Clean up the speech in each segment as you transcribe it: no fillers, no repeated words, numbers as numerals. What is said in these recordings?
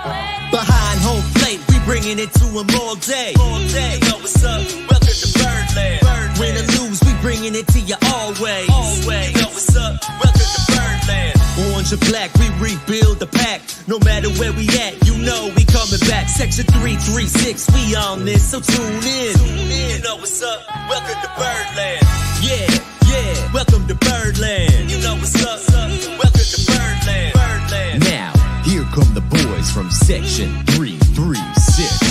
Behind home plate, we bringing it to them all day. All day. Yo, what's up? Welcome to Birdland. Win or lose, we bringing it to you always. Always. Yo, what's up? Welcome to Birdland. Orange or black, we rebuild the pack. No matter where we at, you know we coming back. Section 336, we on this, so tune in. You know what's up? Welcome to Birdland. Yeah, yeah. Welcome to Birdland. You know what's up? Welcome to Birdland. Birdland. Now, here come the boys from Section 336.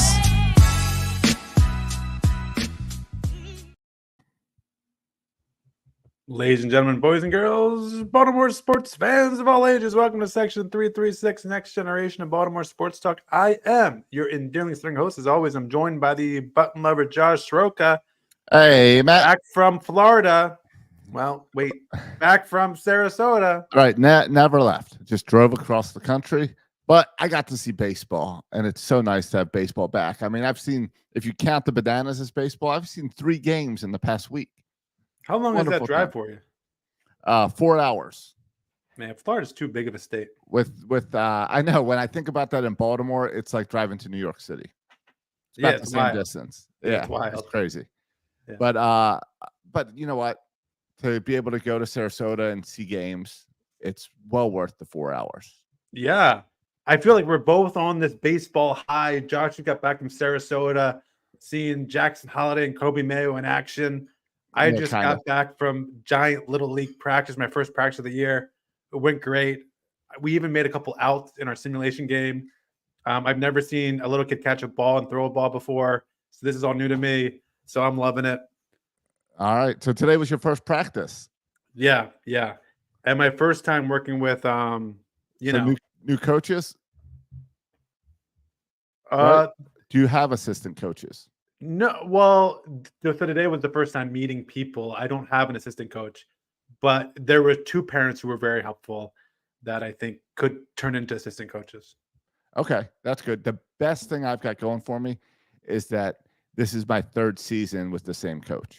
Ladies and gentlemen, boys and girls, Baltimore sports fans of all ages, welcome to Section 336, Next Generation of Baltimore Sports Talk. I am your endearing string host. As always, I'm joined by the button lover, Josh Soroka. Hey, Matt. Back from Florida. Well, wait, back from Sarasota. Right, never left. Just drove across the country. But I got to see baseball, and it's so nice to have baseball back. I mean, I've seen, if you count the Bananas as baseball, I've seen 3 games in the past week. How long is that drive for you? 4 hours. Man, Florida's too big of a state. With I know, when I think about that in Baltimore, it's like driving to New York City. It's about the same distance. Yeah, it's crazy. Yeah. But you know what? To be able to go to Sarasota and see games, it's well worth the 4 hours. Yeah. I feel like we're both on this baseball high. Josh, you got back from Sarasota, seeing Jackson Holiday and Kobe Mayo in action. I just got back from giant Little League practice, my first practice of the year. It went great. We even made a couple outs in our simulation game. I've never seen a little kid catch a ball and throw a ball before, so this is all new to me. So I'm loving it. All right. So today was your first practice. Yeah, yeah. And my first time working with, new coaches. Right? Do you have assistant coaches? No, well, so today was the first time meeting people. I don't have an assistant coach, but there were 2 parents who were very helpful that I think could turn into assistant coaches. Okay, that's good. The best thing I've got going for me is that this is my 3rd season with the same coach,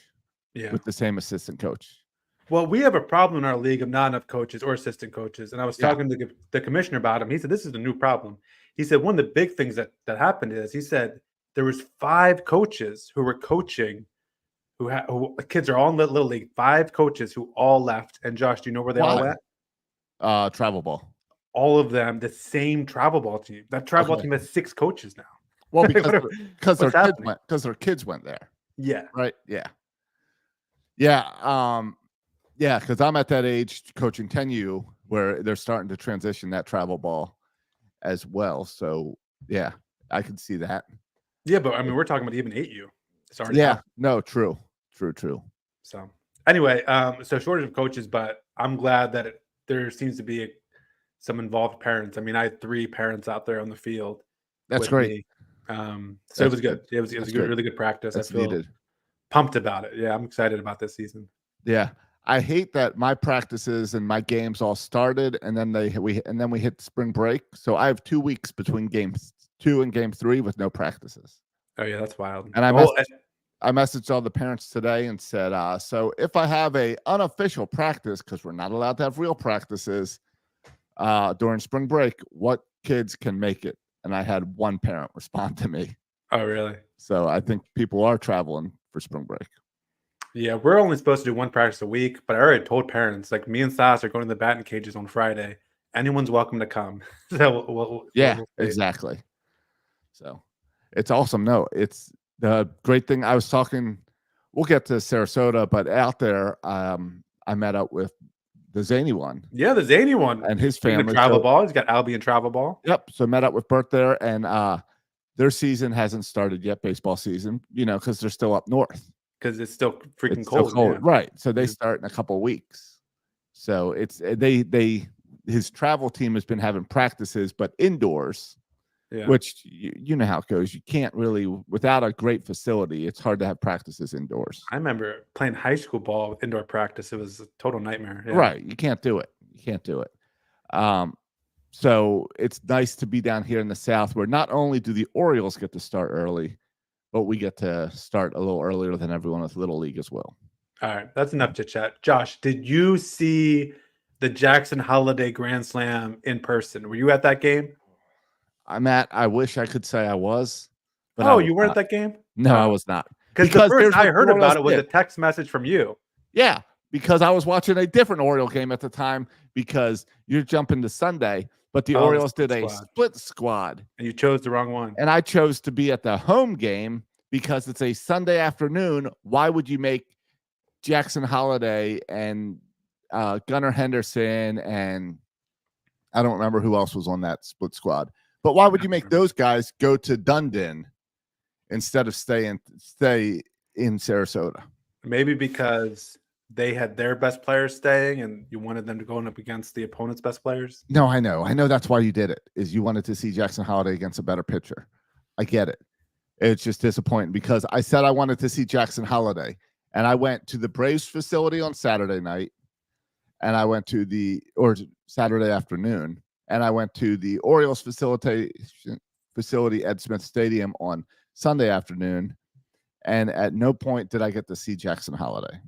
with the same assistant coach. Well, we have a problem in our league of not enough coaches or assistant coaches, and I was talking to the commissioner about him. He said, this is a new problem. He said, one of the big things that happened is, he said, there was 5 coaches who were coaching, who kids are all in Little League, 5 coaches who all left. And Josh, do you know where they all went? Travel ball. All of them, the same travel ball team. That travel ball team has 6 coaches now. Well, because their kids went there. Yeah. Right. Yeah. Yeah. Yeah. Because I'm at that age coaching 10U where they're starting to transition that travel ball as well. So yeah, I can see that. Yeah, but I mean, we're talking about even 8U. No, true. So anyway, so shortage of coaches, but I'm glad that there seems to be some involved parents. I mean, I had 3 parents out there on the field. That's great. Me. So it was good. It was a good, really good practice. That's I feel pumped about it. Yeah, I'm excited about this season. Yeah. I hate that my practices and my games all started and then we hit spring break. So I have 2 weeks between games 2 and game 3 with no practices. Oh yeah, that's wild. And I messaged all the parents today and said, so if I have a unofficial practice, because we're not allowed to have real practices during spring break, what kids can make it? And I had 1 parent respond to me. Oh, really? So I think people are traveling for spring break. Yeah, we're only supposed to do 1 practice a week, but I already told parents, like, me and Sas are going to the batting cages on Friday. Anyone's welcome to come. So we'll exactly. So it's awesome. No, it's the great thing. I was talking, we'll get to Sarasota, but out there, I met up with the Zany one. Yeah, the Zany one. And his family. Travel ball. He's got Albie and travel ball. Yep. So met up with Bert there, and their season hasn't started yet, baseball season, because they're still up north. Because it's still freaking cold. Yeah. Right. So they start in a couple of weeks. So it's his travel team has been having practices, but indoors. Yeah. Which you know how it goes. You can't really, without a great facility, it's hard to have practices indoors. I remember playing high school ball with indoor practice. It was a total nightmare. Yeah. Right. You can't do it. So it's nice to be down here in the South where not only do the Orioles get to start early, but we get to start a little earlier than everyone with Little League as well. All right. That's enough chit chat. Josh, did you see the Jackson Holiday Grand Slam in person? Were you at that game? I wish I could say I was. But you weren't at that game? No, I was not. Because the first I heard about it was a text message from you. Yeah, because I was watching a different Oriole game at the time because you're jumping to Sunday, but the Orioles did a split squad. And you chose the wrong one. And I chose to be at the home game because it's a Sunday afternoon. Why would you make Jackson Holliday and Gunnar Henderson and I don't remember who else was on that split squad, but why would you make those guys go to Dundon instead of stay in Sarasota? Maybe because they had their best players staying and you wanted them to go up against the opponent's best players. No, I know that's why you did it, is you wanted to see Jackson Holliday against a better pitcher. I get it. It's just disappointing because I said I wanted to see Jackson Holliday and I went to the Braves facility on Saturday night and I went to Saturday afternoon and I went to the Orioles facility Ed Smith Stadium on Sunday afternoon. And at no point did I get to see Jackson Holliday.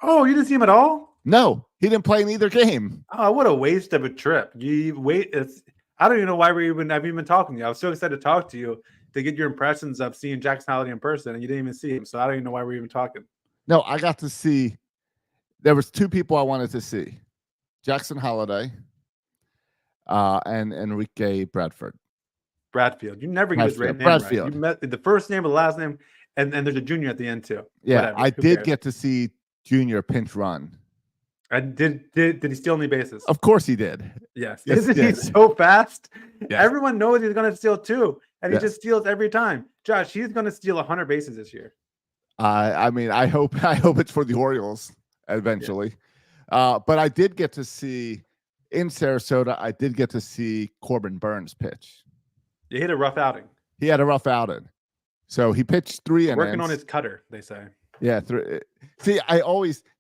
Oh, you didn't see him at all? No, he didn't play in either game. Oh, what a waste of a trip. I don't even know why I've even talking to you. I was so excited to talk to you to get your impressions of seeing Jackson Holliday in person, and you didn't even see him. So I don't even know why we're even talking. No, I got to see. There was two people I wanted to see: Jackson Holliday and Enrique Bradfield. You never get his name right. You met the first name and the last name, and there's a junior at the end too. Yeah, whatever. I did get to see Junior pinch run. And did he steal any bases? Of course he did. Yes. Isn't he so fast? Yes. Everyone knows he's going to steal too, and he just steals every time. Josh, he's going to steal 100 bases this year. I mean, I hope it's for the Orioles eventually. Yeah. But I did get to see in Sarasota. I did get to see Corbin Burns pitch. He had a rough outing. He had a rough outing. So he pitched 3 innings. Working on his cutter, they say. Yeah. See,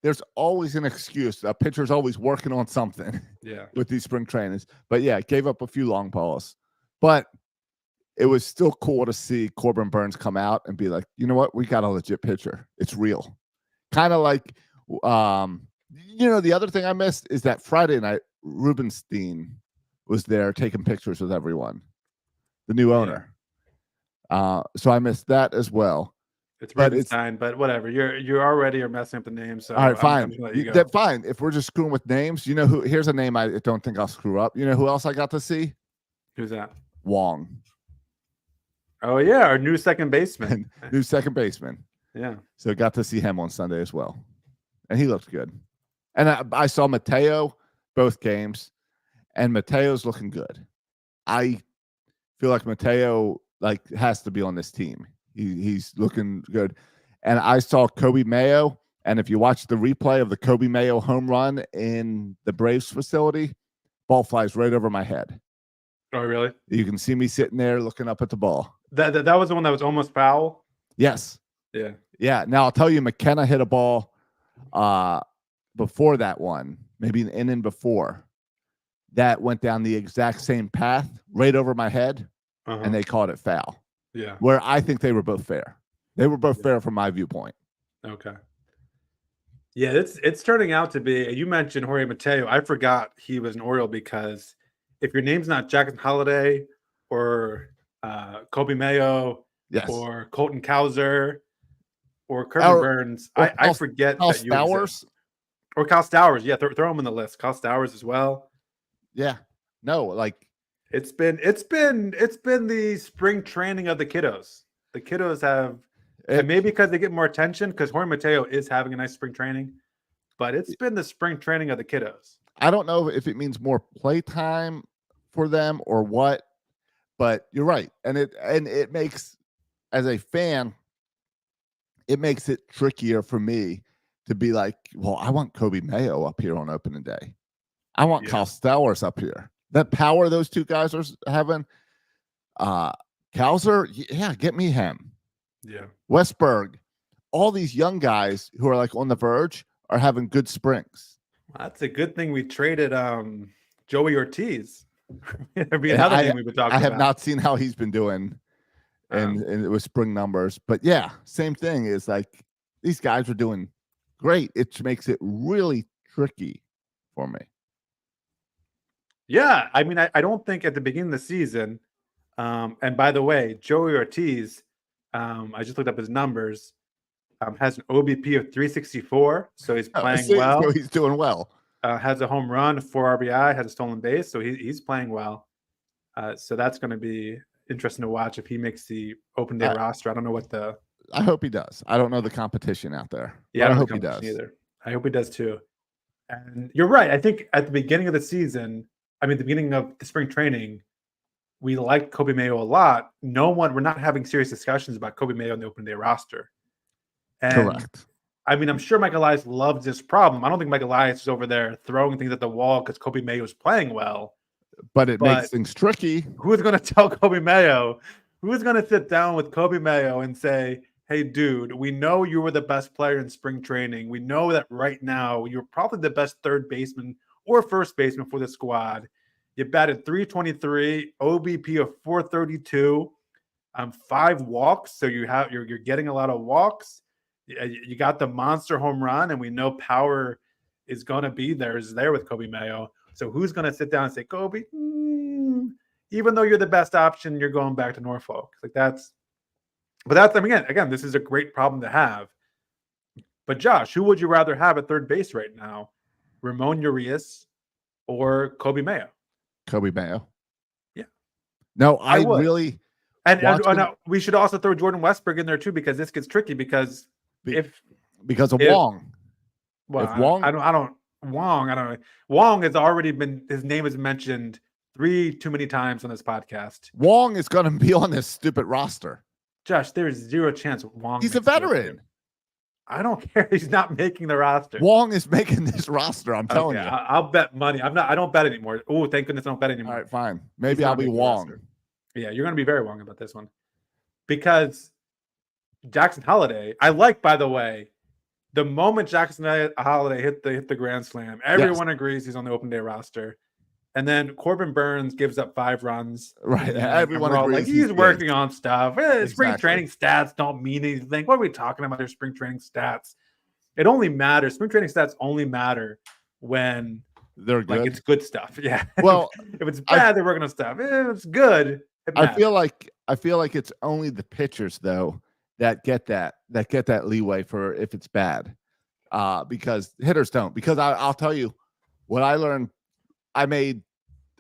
there's always an excuse. A pitcher's always working on something. Yeah. With these spring trainings. But yeah, gave up a few long balls. But it was still cool to see Corbin Burns come out and be like, you know what? We got a legit pitcher. It's real. Kind of like, the other thing I missed is that Friday night, Rubenstein was there taking pictures with everyone, the new owner. So I missed that as well. It's Rubenstein, but whatever. You already are messing up the name. So all right, fine. Fine. If we're just screwing with names, you know who? Here's a name I don't think I'll screw up. You know who else I got to see? Who's that? Wong. Oh yeah, our new second baseman. Yeah. So got to see him on Sunday as well, and he looked good. And I saw Mateo both games, and Mateo's looking good. I feel like Mateo has to be on this team. He's looking good. And I saw Kobe Mayo, and if you watch the replay of the Kobe Mayo home run in the Braves facility, ball flies right over my head. Oh, really? You can see me sitting there looking up at the ball. That was the one that was almost foul? Yes. Yeah. Yeah. Now, I'll tell you, McKenna hit a ball before that one, maybe an inning before. That went down the exact same path right over my head, and they called it foul. Yeah. Where I think they were both fair. They were both fair from my viewpoint. Okay. Yeah, it's turning out to be. You mentioned Jorge Mateo. I forgot he was an Oriole because if your name's not Jackson Holliday or Kobe Mayo or Colton Cowser or Kirby Burns, I forget Kyle that you Stowers exist. Or Kyle Stowers. Yeah, throw him in the list. Kyle Stowers as well. Yeah. No, it's been the spring training of the kiddos. The kiddos have, and maybe because they get more attention, because Jorge Mateo is having a nice spring training, but it's been the spring training of the kiddos. I don't know if it means more play time for them or what, but you're right. And it makes, as a fan, it makes it trickier for me to be like, well, I want Kobe Mayo up here on opening day. I want Kyle Stowers up here. That power those two guys are having. Cowser, get me him. Yeah. Westberg, all these young guys who are on the verge are having good springs. Well, that's a good thing we traded Joey Ortiz. That'd be another thing we've been talking about. I have not seen how he's been doing and it was spring numbers. But yeah, same thing is these guys are doing great. It makes it really tricky for me. Yeah, I mean, I don't think at the beginning of the season And by the way, Joey Ortiz, I just looked up his numbers, has an OBP of 364, so he's playing well. So he's doing well. Has a home run, 4 RBI, has a stolen base, so he's playing well. So that's going to be interesting to watch if he makes the open day roster. I don't know what the. I hope he does. I don't know the competition out there. Yeah, I hope he does either. I hope he does too. And you're right. I think at the beginning of the season, the beginning of the spring training, we liked Kobe Mayo a lot. We're not having serious discussions about Kobe Mayo on the open day roster. And correct. I'm sure Mike Elias loves this problem. I don't think Mike Elias is over there throwing things at the wall because Kobe Mayo is playing well. But it makes things tricky. Who's going to tell Kobe Mayo? Who's going to sit down with Kobe Mayo and say, hey, dude, we know you were the best player in spring training. We know that right now you're probably the best third baseman or first baseman for the squad. You batted .323, OBP of 432, 5 walks. So you're getting a lot of walks. You got the monster home run, and we know power is going to be there. Is there with Kobe Mayo. So who's going to sit down and say, Kobe, even though you're the best option, you're going back to Norfolk? Again, this is a great problem to have. But Josh, who would you rather have at third base right now? Ramon Urias or Kobe Mayo? Kobe Mayo. Yeah. No, I really. And we should also throw Jordan Westberg in there too, because this gets tricky because Wong. Well, if Wong, I don't know. Wong has already been, his name is mentioned 3 too many times on this podcast. Wong is going to be on this stupid roster. Josh, there is zero chance Wong. He's a veteran. I don't care. He's not making the roster. Wong is making this roster. I'm telling you. I'll bet money. I don't bet anymore. Oh, thank goodness I don't bet anymore. All right, fine. Maybe I'll be Wong. Yeah, you're going to be very Wong about this one. Because Jackson Holliday, I like, by the way, the moment Jackson Holliday hit the grand slam, everyone agrees he's on the open day roster. And then Corbin Burns gives up 5 runs. Right. Everyone agrees. Like, he's working on stuff. Spring training stats don't mean anything. What are we talking about? Your spring training stats. It only matters. Spring training stats only matter when they're good. Like, it's good stuff. Yeah. Well, if it's bad, they're working on stuff. If it's good. I feel like it's only the pitchers though that get that leeway for if it's bad. Because hitters don't. Because I'll tell you what I learned. I made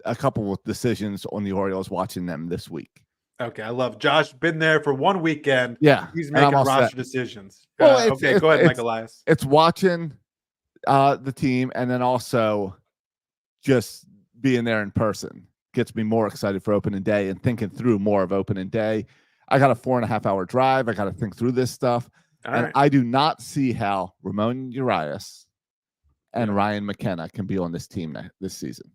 a couple of decisions on the Orioles watching them this week. Okay, I love Josh. Been there for one weekend. Yeah, he's making roster decisions. Well, okay, go ahead, Mike Elias. It's watching the team, and then also just being there in person gets me more excited for opening day and thinking through more of opening day. I got a 4.5-hour drive. I got to think through this stuff, and I do not see how Ramon Urias and Ryan McKenna can be on this team this season.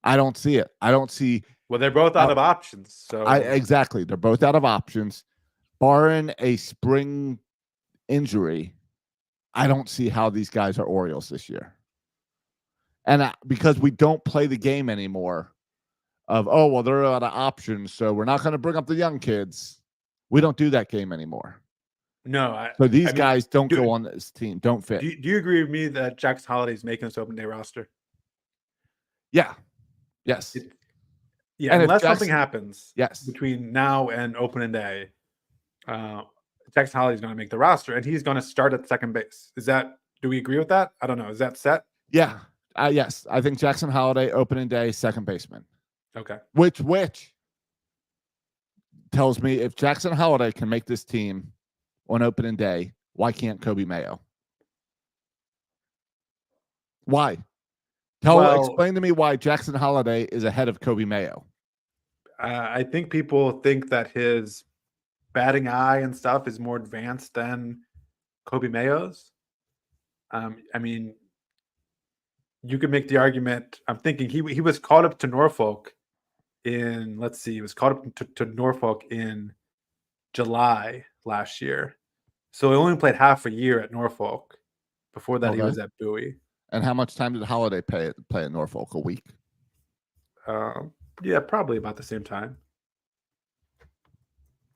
I don't see it. I don't see. Well, they're both out of options. So exactly, they're both out of options. Barring a spring injury, I don't see how these guys are Orioles this year. And because we don't play the game anymore of, they're out of options, so we're not going to bring up the young kids. We don't do that game anymore. No. So these guys don't go on this team, don't fit. Do you agree with me that Jackson Holliday is making this open day roster? Yeah. Yes. And unless something happens between now and opening day, Jackson Holliday is going to make the roster, and he's going to start at second base. Do we agree with that? I don't know. Is that set? Yeah. Yes. I think Jackson Holliday, opening day, second baseman. Okay. Which tells me if Jackson Holliday can make this team on opening day, why can't Kobe Mayo? Why? Explain to me why Jackson Holliday is ahead of Kobe Mayo. I think people think that his batting eye and stuff is more advanced than Kobe Mayo's. You could make the argument. I'm thinking he was called up to Norfolk he was called up to Norfolk in July last year. So he only played half a year at Norfolk. Before that, he was at Bowie. And how much time did Holliday play at Norfolk? A week? Yeah, probably about the same time.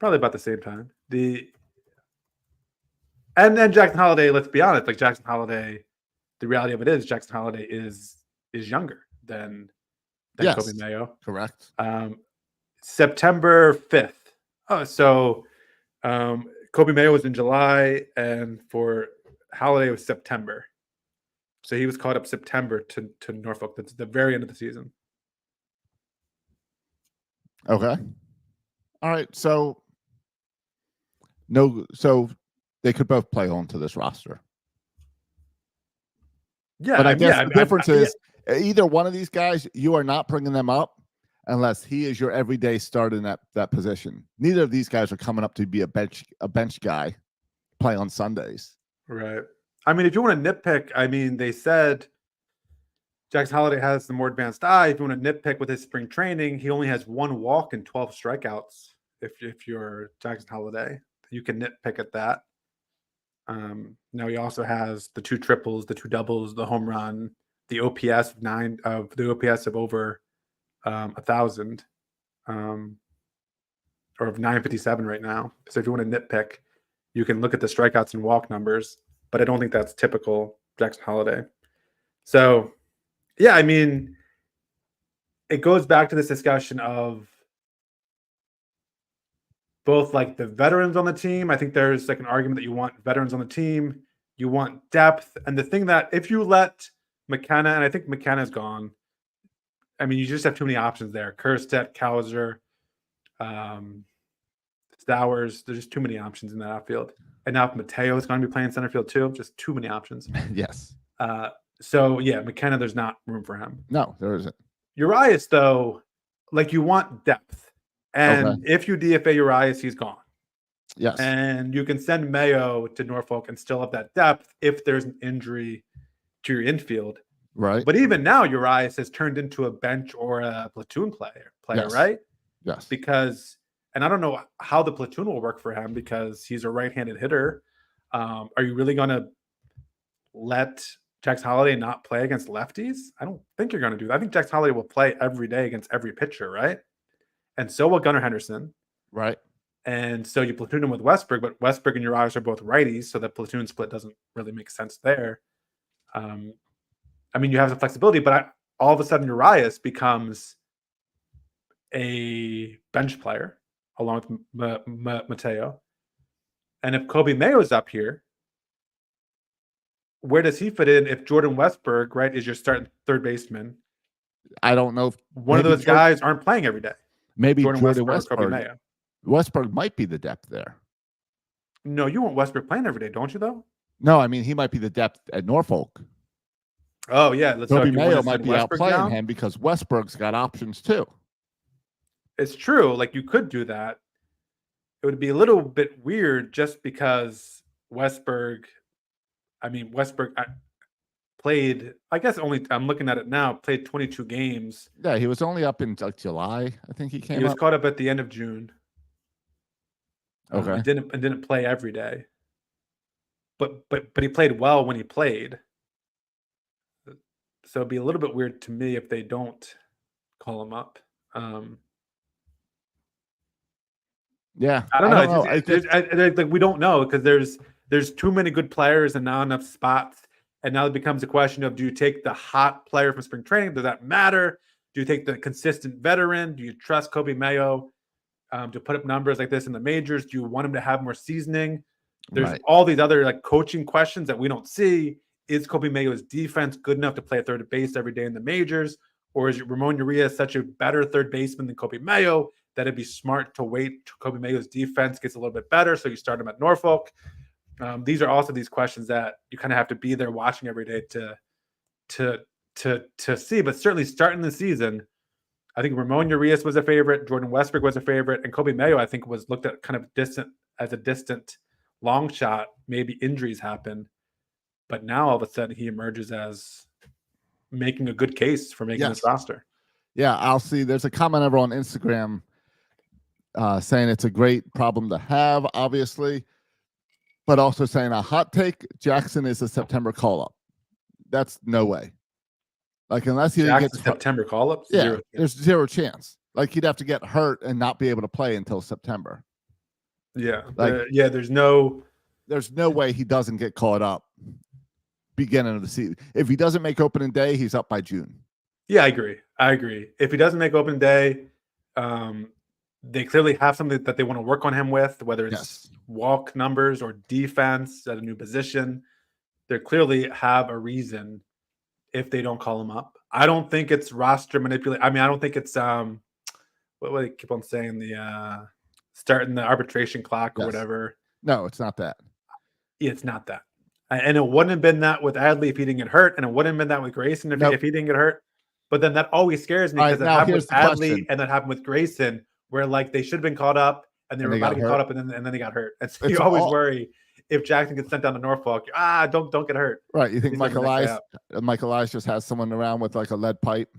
And then Jackson Holliday, let's be honest, like Jackson Holliday, the reality of it is Jackson Holliday is younger than Kobe Mayo. Correct. September 5th. Oh, so Kobe Mayo was in July, and for Holiday was September. So he was called up September to Norfolk. That's the very end of the season. Okay. All right. So they could both play onto this roster. Yeah, but I guess the difference is either one of these guys, you are not bringing them up unless he is your everyday starter in that position. Neither of these guys are coming up to be a bench guy, play on Sundays. Right. I mean, if you want to nitpick, I mean, they said Jackson Holiday has the more advanced eye. If you want to nitpick with his spring training, he only has 1 walk and 12 strikeouts. If you're Jackson Holiday, you can nitpick at that. Now he also has the 2 triples, the 2 doubles, the home run, the OPS of over 1,000, or of 957 right now. So if you want to nitpick, you can look at the strikeouts and walk numbers, but I don't think that's typical Jackson Holiday. So, yeah, I mean, it goes back to this discussion of both like the veterans on the team. I think there's like an argument that you want veterans on the team, you want depth, and the thing that if you let McKenna, and I think McKenna's gone, I mean, you just have too many options there. Kerstedt, Kauser, Stowers. There's just too many options in that outfield. And now if Mateo is going to be playing center field too, just too many options. Yes. So yeah, McKenna, there's not room for him. No, there isn't. Urias, though, like you want depth. And if you DFA Urias, he's gone. Yes. And you can send Mayo to Norfolk and still have that depth if there's an injury to your infield. Right. But even now, Urias has turned into a bench or a platoon player, yes. Right? Yes. Because, and I don't know how the platoon will work for him because he's a right-handed hitter. Are you really going to let Jackson Holiday not play against lefties? I don't think you're going to do that. I think Jackson Holiday will play every day against every pitcher, right? And so will Gunnar Henderson. Right. And so you platoon him with Westberg, but Westberg and Urias are both righties, so the platoon split doesn't really make sense there. I mean, you have the flexibility, but all of a sudden Urias becomes a bench player along with Mateo. And if Kobe Mayo is up here, where does he fit in if Jordan Westberg, right, is your starting third baseman? I don't know. One of those guys aren't playing every day. Maybe Jordan Westberg. Kobe Mayo. Westberg might be the depth there. No, you want Westberg playing every day, don't you, though? No, I mean, he might be the depth at Norfolk. Oh, yeah. Kobe Mayo might be outplaying him because Westberg's got options, too. It's true. Like, you could do that. It would be a little bit weird just because Westberg played, I guess only, I'm looking at it now, played 22 games. Yeah, he was only up in like July. I think he came He was caught up at the end of June. Okay. Didn't play every day. But he played well when he played. So it'd be a little bit weird to me if they don't call him up. Yeah, I don't know. Like we don't know because there's too many good players and not enough spots. And now it becomes a question of, do you take the hot player from spring training? Does that matter? Do you take the consistent veteran? Do you trust Kobe Mayo to put up numbers like this in the majors? Do you want him to have more seasoning? There's all these other like coaching questions that we don't see. Is Kobe Mayo's defense good enough to play at third base every day in the majors? Or is Ramon Urias such a better third baseman than Kobe Mayo that it'd be smart to wait till Kobe Mayo's defense gets a little bit better so you start him at Norfolk? These are also these questions that you kind of have to be there watching every day to see. But certainly starting the season, I think Ramon Urias was a favorite, Jordan Westberg was a favorite, and Kobe Mayo, I think, was looked at kind of as a distant long shot. Maybe injuries happen. But now all of a sudden he emerges as making a good case for making this roster. Yeah, I'll see. There's a comment over on Instagram saying it's a great problem to have, obviously, but also saying a hot take, Jackson is a September call-up. That's no way. Like, unless he gets September call-up? Yeah, there's zero chance. Like, he'd have to get hurt and not be able to play until September. Yeah. There's no way he doesn't get called up beginning of the season. If he doesn't make opening day, he's up by June. Yeah, I agree. If he doesn't make opening day, they clearly have something that they want to work on him with, whether it's walk numbers or defense at a new position. They clearly have a reason if they don't call him up. I don't think it's roster manipulation. I mean, I don't think it's what do they keep on saying, the starting the arbitration clock or whatever. No, it's not that. It's not that. And it wouldn't have been that with Adley if he didn't get hurt, and it wouldn't have been that with Grayson if he didn't get hurt. But then that always scares me because it happened with Adley and that happened with Grayson, where like they should have been caught up and they were about to get caught up, and then they got hurt. And so you always worry if Jackson gets sent down to Norfolk, don't get hurt. Right. You think Michael Elias just has someone around with like a lead pipe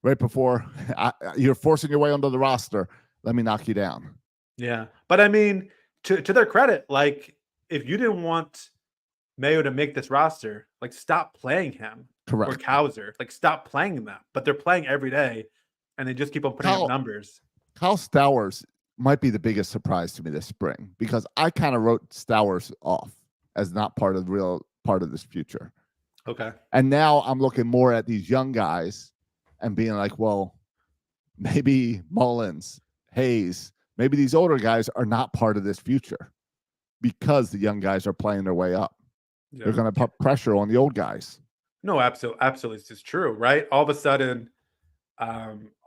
right before you're forcing your way onto the roster. Let me knock you down. Yeah. But I mean, to their credit, like if you didn't want Mayo to make this roster, like stop playing him. Correct. Or Cowser, like stop playing them. But they're playing every day and they just keep on putting up numbers. Kyle Stowers might be the biggest surprise to me this spring because I kind of wrote Stowers off as not part of this future. Okay. And now I'm looking more at these young guys and being like, well, maybe Mullins, Hayes, maybe these older guys are not part of this future because the young guys are playing their way up. Yeah. They're going to put pressure on the old guys. No, absolutely. It's true, right? All of a sudden,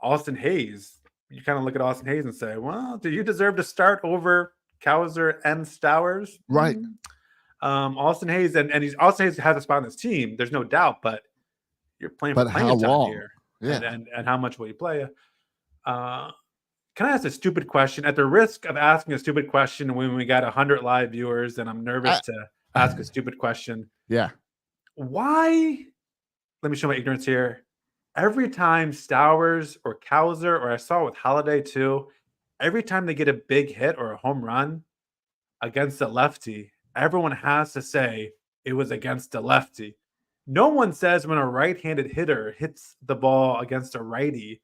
Austin Hayes, you kind of look at Austin Hayes and say, well, do you deserve to start over Cowser and Stowers? Right. Austin Hayes, and Austin Hayes has a spot on this team. There's no doubt, but you're playing for playing time here. Yeah. And how much will you play? Can I ask a stupid question? At the risk of asking a stupid question when we got 100 live viewers and I'm nervous to ask a stupid question. Yeah. Why? Let me show my ignorance here. Every time Stowers or Cowser, or I saw with Holiday too, every time they get a big hit or a home run against a lefty, everyone has to say it was against a lefty. No one says when a right-handed hitter hits the ball against a righty,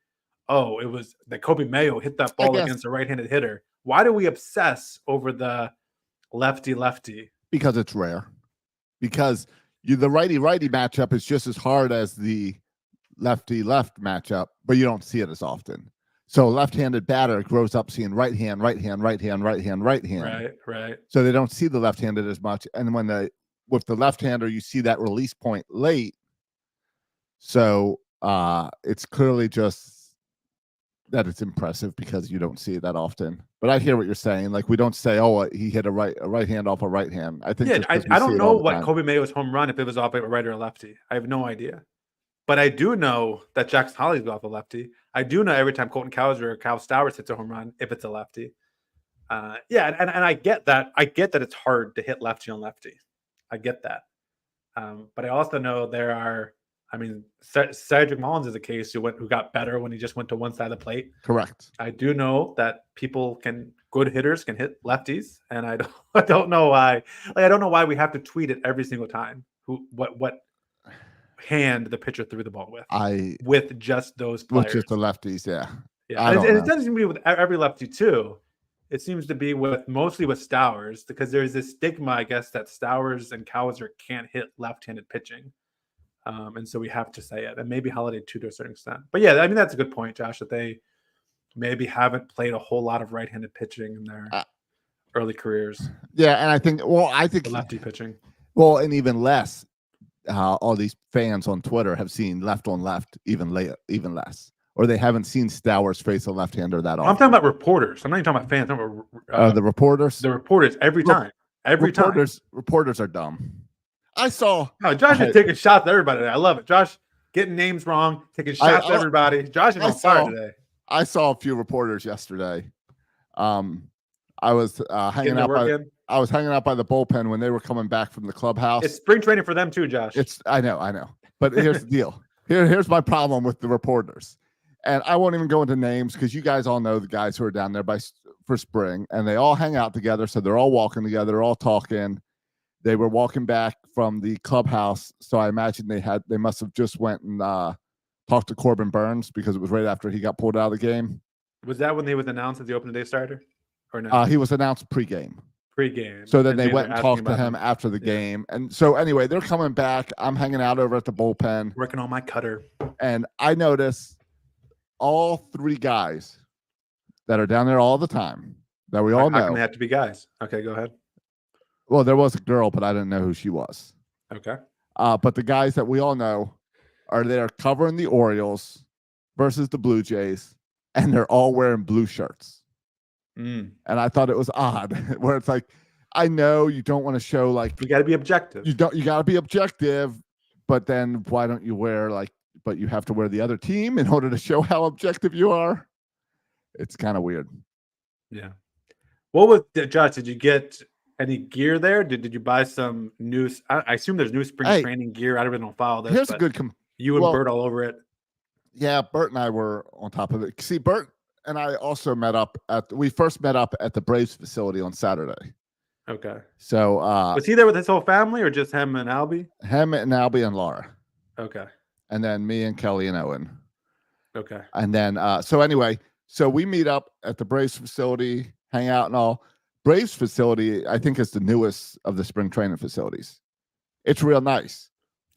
oh, it was that Kobe Mayo hit that ball against a right-handed hitter. Why do we obsess over the lefty-lefty? Because it's rare. Because the righty-righty matchup is just as hard as the lefty-left matchup, but you don't see it as often. So a left-handed batter grows up seeing right hand, right hand, right hand, right hand, right hand. Right. So they don't see the left-handed as much. And with the left-hander, you see that release point late. So it's clearly just that it's impressive because you don't see it that often. But I hear what you're saying. Like we don't say, oh, he hit a right hand off a right hand. I think I don't know what Kobe Mayo's home run, if it was off a right or a lefty. I have no idea. But I do know that Jackson Hollies was off a lefty. I do know every time Colton Cowser or Kyle Stowers hits a home run, if it's a lefty. And I get that. I get that it's hard to hit lefty on lefty. I get that. But I also know there are, Cedric Mullins is a case who got better when he just went to one side of the plate. Correct. I do know that good hitters can hit lefties, and I don't know why. Like I don't know why we have to tweet it every single time. What hand the pitcher threw the ball with? With just those players. With just the lefties, yeah. And it doesn't seem to be with every lefty too. It seems to be mostly with Stowers because there's this stigma, I guess, that Stowers and Cowser can't hit left-handed pitching. And so we have to say it. And maybe Holiday too to a certain extent. But yeah, that's a good point, Josh, that they maybe haven't played a whole lot of right-handed pitching in their early careers. Yeah, and I think the lefty pitching. Well, and even less. All these fans on Twitter have seen left on left even less. Or they haven't seen Stowers face a left-hander that often. I'm talking about reporters. I'm not even talking about fans. I'm talking about the reporters. The reporters every time. Reporters are dumb. Josh is taking shots at everybody today. I love it. Josh getting names wrong, taking shots at everybody. Josh is on fire today. I saw a few reporters yesterday. I was hanging out by the bullpen when they were coming back from the clubhouse. It's spring training for them too, Josh. I know. But here's the deal. Here's my problem with the reporters. And I won't even go into names because you guys all know the guys who are down there for spring, and they all hang out together. So they're all walking together, they're all talking. They were walking back from the clubhouse, so I imagine they must have just went and talked to Corbin Burns because it was right after he got pulled out of the game. Was that when he was announced as the opening day starter, or no? He was announced pregame. So then they went and talked to him after the game, and so anyway, they're coming back. I'm hanging out over at the bullpen, working on my cutter, and I notice all three guys that are down there all the time that we all know. How can they have to be guys? Okay, go ahead. Well, there was a girl, but I didn't know who she was. Okay. But the guys that we all know are there covering the Orioles versus the Blue Jays, and they're all wearing blue shirts. And I thought it was odd, where it's like, I know you don't want to show like you got to be objective. You got to be objective, but then why don't you wear like? But you have to wear the other team in order to show how objective you are. It's kind of weird. Yeah. What was Josh? Did you get any gear there? Did you buy some new? I assume there's new spring training gear. I don't follow this. Here's a good. You and Bert all over it. Yeah, Bert and I were on top of it. See, Bert and I also we first met up at the Braves facility on Saturday. Okay. So was he there with his whole family or just him and Albie? Him and Albie and Laura. Okay. And then me and Kelly and Owen. Okay. And then so we meet up at the Braves facility, hang out and all. Braves facility, I think, is the newest of the spring training facilities. It's real nice.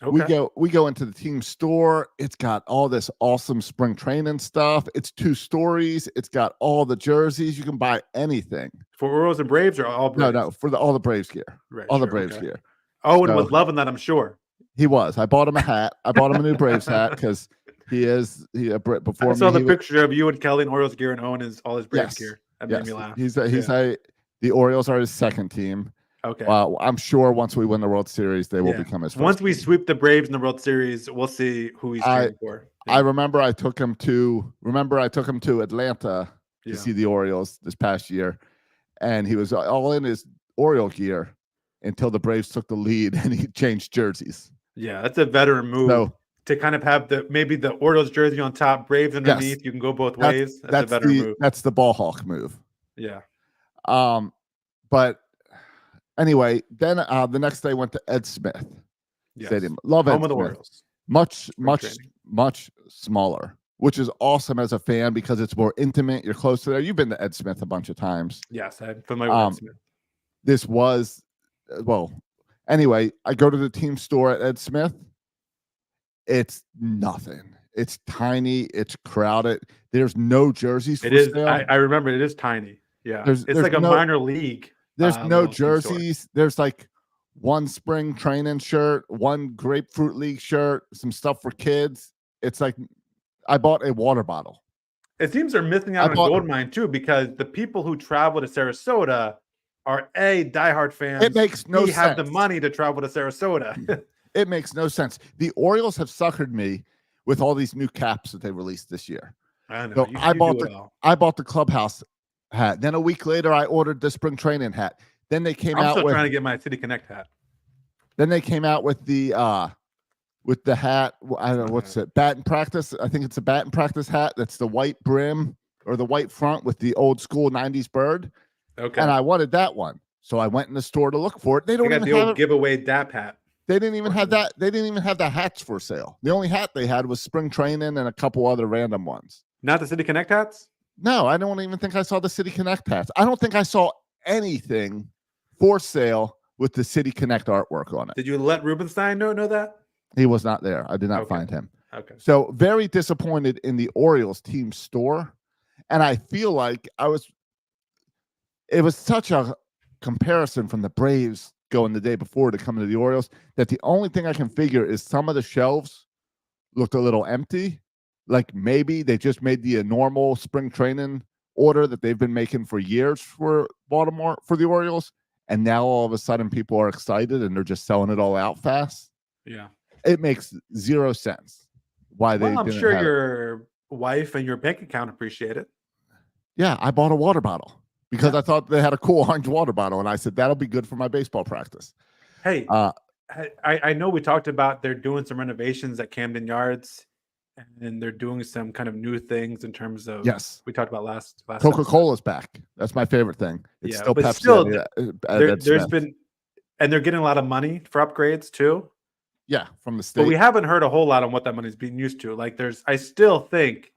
Okay. We go into the team store. It's got all this awesome spring training stuff. It's 2 stories. It's got all the jerseys. You can buy anything. For Orioles and Braves or all Braves? No, for all the Braves gear. Right, all the Braves gear. Owen was loving that, I'm sure. He was. I bought him a hat. I bought him a new Braves hat because before I saw the picture of you and Kelly in Orioles gear, and Owen is all his Braves gear. That made me laugh. The Orioles are his second team. Okay. I'm sure once we win the World Series, they will become his first Once we team. sweep the Braves in the World Series, we'll see who he's cheering for. I remember I took him to Atlanta to see the Orioles this past year, and he was all in his Oriole gear until the Braves took the lead and he changed jerseys. Yeah, that's a veteran move to kind of have maybe the Orioles jersey on top, Braves underneath. Yes. You can go both ways. That's a veteran move. That's the ball hawk move. Yeah. But anyway, then the next day went to Ed Smith Stadium. Love Ed Home of the Smith. Orioles. Much smaller, which is awesome as a fan because it's more intimate. You're close to there. You've been to Ed Smith a bunch of times. Yes, I'm familiar with Ed Smith. This was, anyway, I go to the team store at Ed Smith. It's nothing. It's tiny. It's crowded. There's no jerseys for sale. I remember it is tiny. Yeah. It's like a minor league. There's no jerseys. There's like one spring training shirt, one grapefruit league shirt, some stuff for kids. It's like I bought a water bottle. It seems they're missing out on a gold mine too, because the people who travel to Sarasota are diehard fans. It makes no sense. Have the money to travel to Sarasota. It makes no sense. The Orioles have suckered me with all these new caps that they released this year. I know. So I bought the clubhouse hat. Then a week later, I ordered the spring training hat. Then they came out with trying to get my City Connect hat. Then they came out with the hat. I don't know what's it. Bat and practice. I think it's a bat and practice hat. That's the white brim or the white front with the old school 90s bird. Okay. And I wanted that one. So I went in the store to look for it. They don't got even the old giveaway DAP hat. They didn't even have that. They didn't even have the hats for sale. The only hat they had was spring training and a couple other random ones. Not the City Connect hats? No, I don't even think I saw the City Connect hats. I don't think I saw anything for sale with the City Connect artwork on it. Did you let Rubenstein know that? He was not there. I did not find him. Okay. So very disappointed in the Orioles team store. And I feel like it was such a comparison from the Braves going the day before to come to the Orioles that the only thing I can figure is some of the shelves looked a little empty. Like maybe they just made the normal spring training order that they've been making for years for Baltimore, for the Orioles. And now all of a sudden people are excited and they're just selling it all out fast. Yeah. It makes zero sense why they I'm sure your wife and your bank account appreciate it. Yeah, I bought a water bottle because I thought they had a cool orange water bottle. And I said, that'll be good for my baseball practice. Hey, I know we talked about they're doing some renovations at Camden Yards. And they're doing some kind of new things in terms of we talked about last Coca-Cola's back. That's my favorite thing. It's still but Pepsi. Still, there's been, and they're getting a lot of money for upgrades too. Yeah, from the state. But we haven't heard a whole lot on what that money's being used to. Like I still think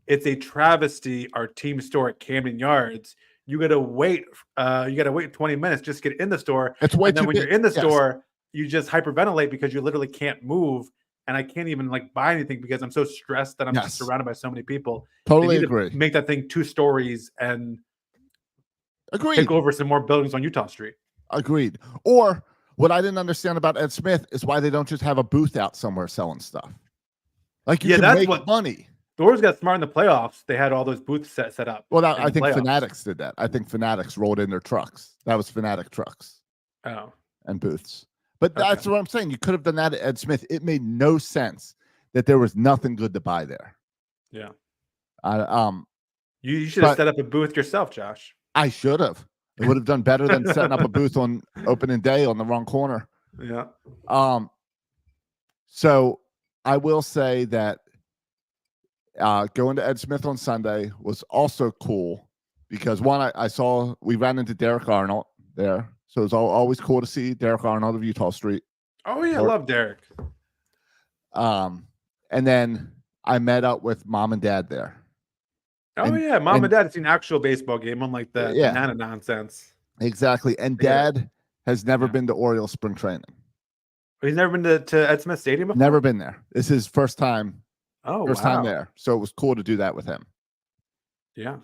it's a travesty. Our team store at Camden Yards, you got to wait 20 minutes just to get in the store. It's way and then too when big. You're in the store, you just hyperventilate because you literally can't move. and I can't even like buy anything because I'm so stressed that I'm just surrounded by so many people. Totally they need agree. to make that thing 2 stories and Agreed. take over some more buildings on Utah Street. Agreed. Or what I didn't understand about Ed Smith is why they don't just have a booth out somewhere selling stuff. Like you can make money. The Orioles got smart in the playoffs. They had all those booths set up. Well, I think Fanatics did that. I think Fanatics rolled in their trucks. That was Fanatic trucks. Oh. And booths. But that's what I'm saying. You could have done that at Ed Smith. It made no sense that there was nothing good to buy there. Yeah. You should have set up a booth yourself, Josh. I should have. It would have done better than setting up a booth on opening day on the wrong corner. Yeah. So I will say that going to Ed Smith on Sunday was also cool because one, we ran into Derek Arnold there. So it's always cool to see Derek Arnold of Utah Street. Oh yeah, I love Derek. And then I met up with mom and dad there. Oh yeah, mom and dad have seen an actual baseball game, unlike the banana nonsense. Exactly. And dad has never been to Orioles spring training. He's never been to Ed Smith Stadium before? Never been there. This is his first time. First time there. So it was cool to do that with him. Yeah.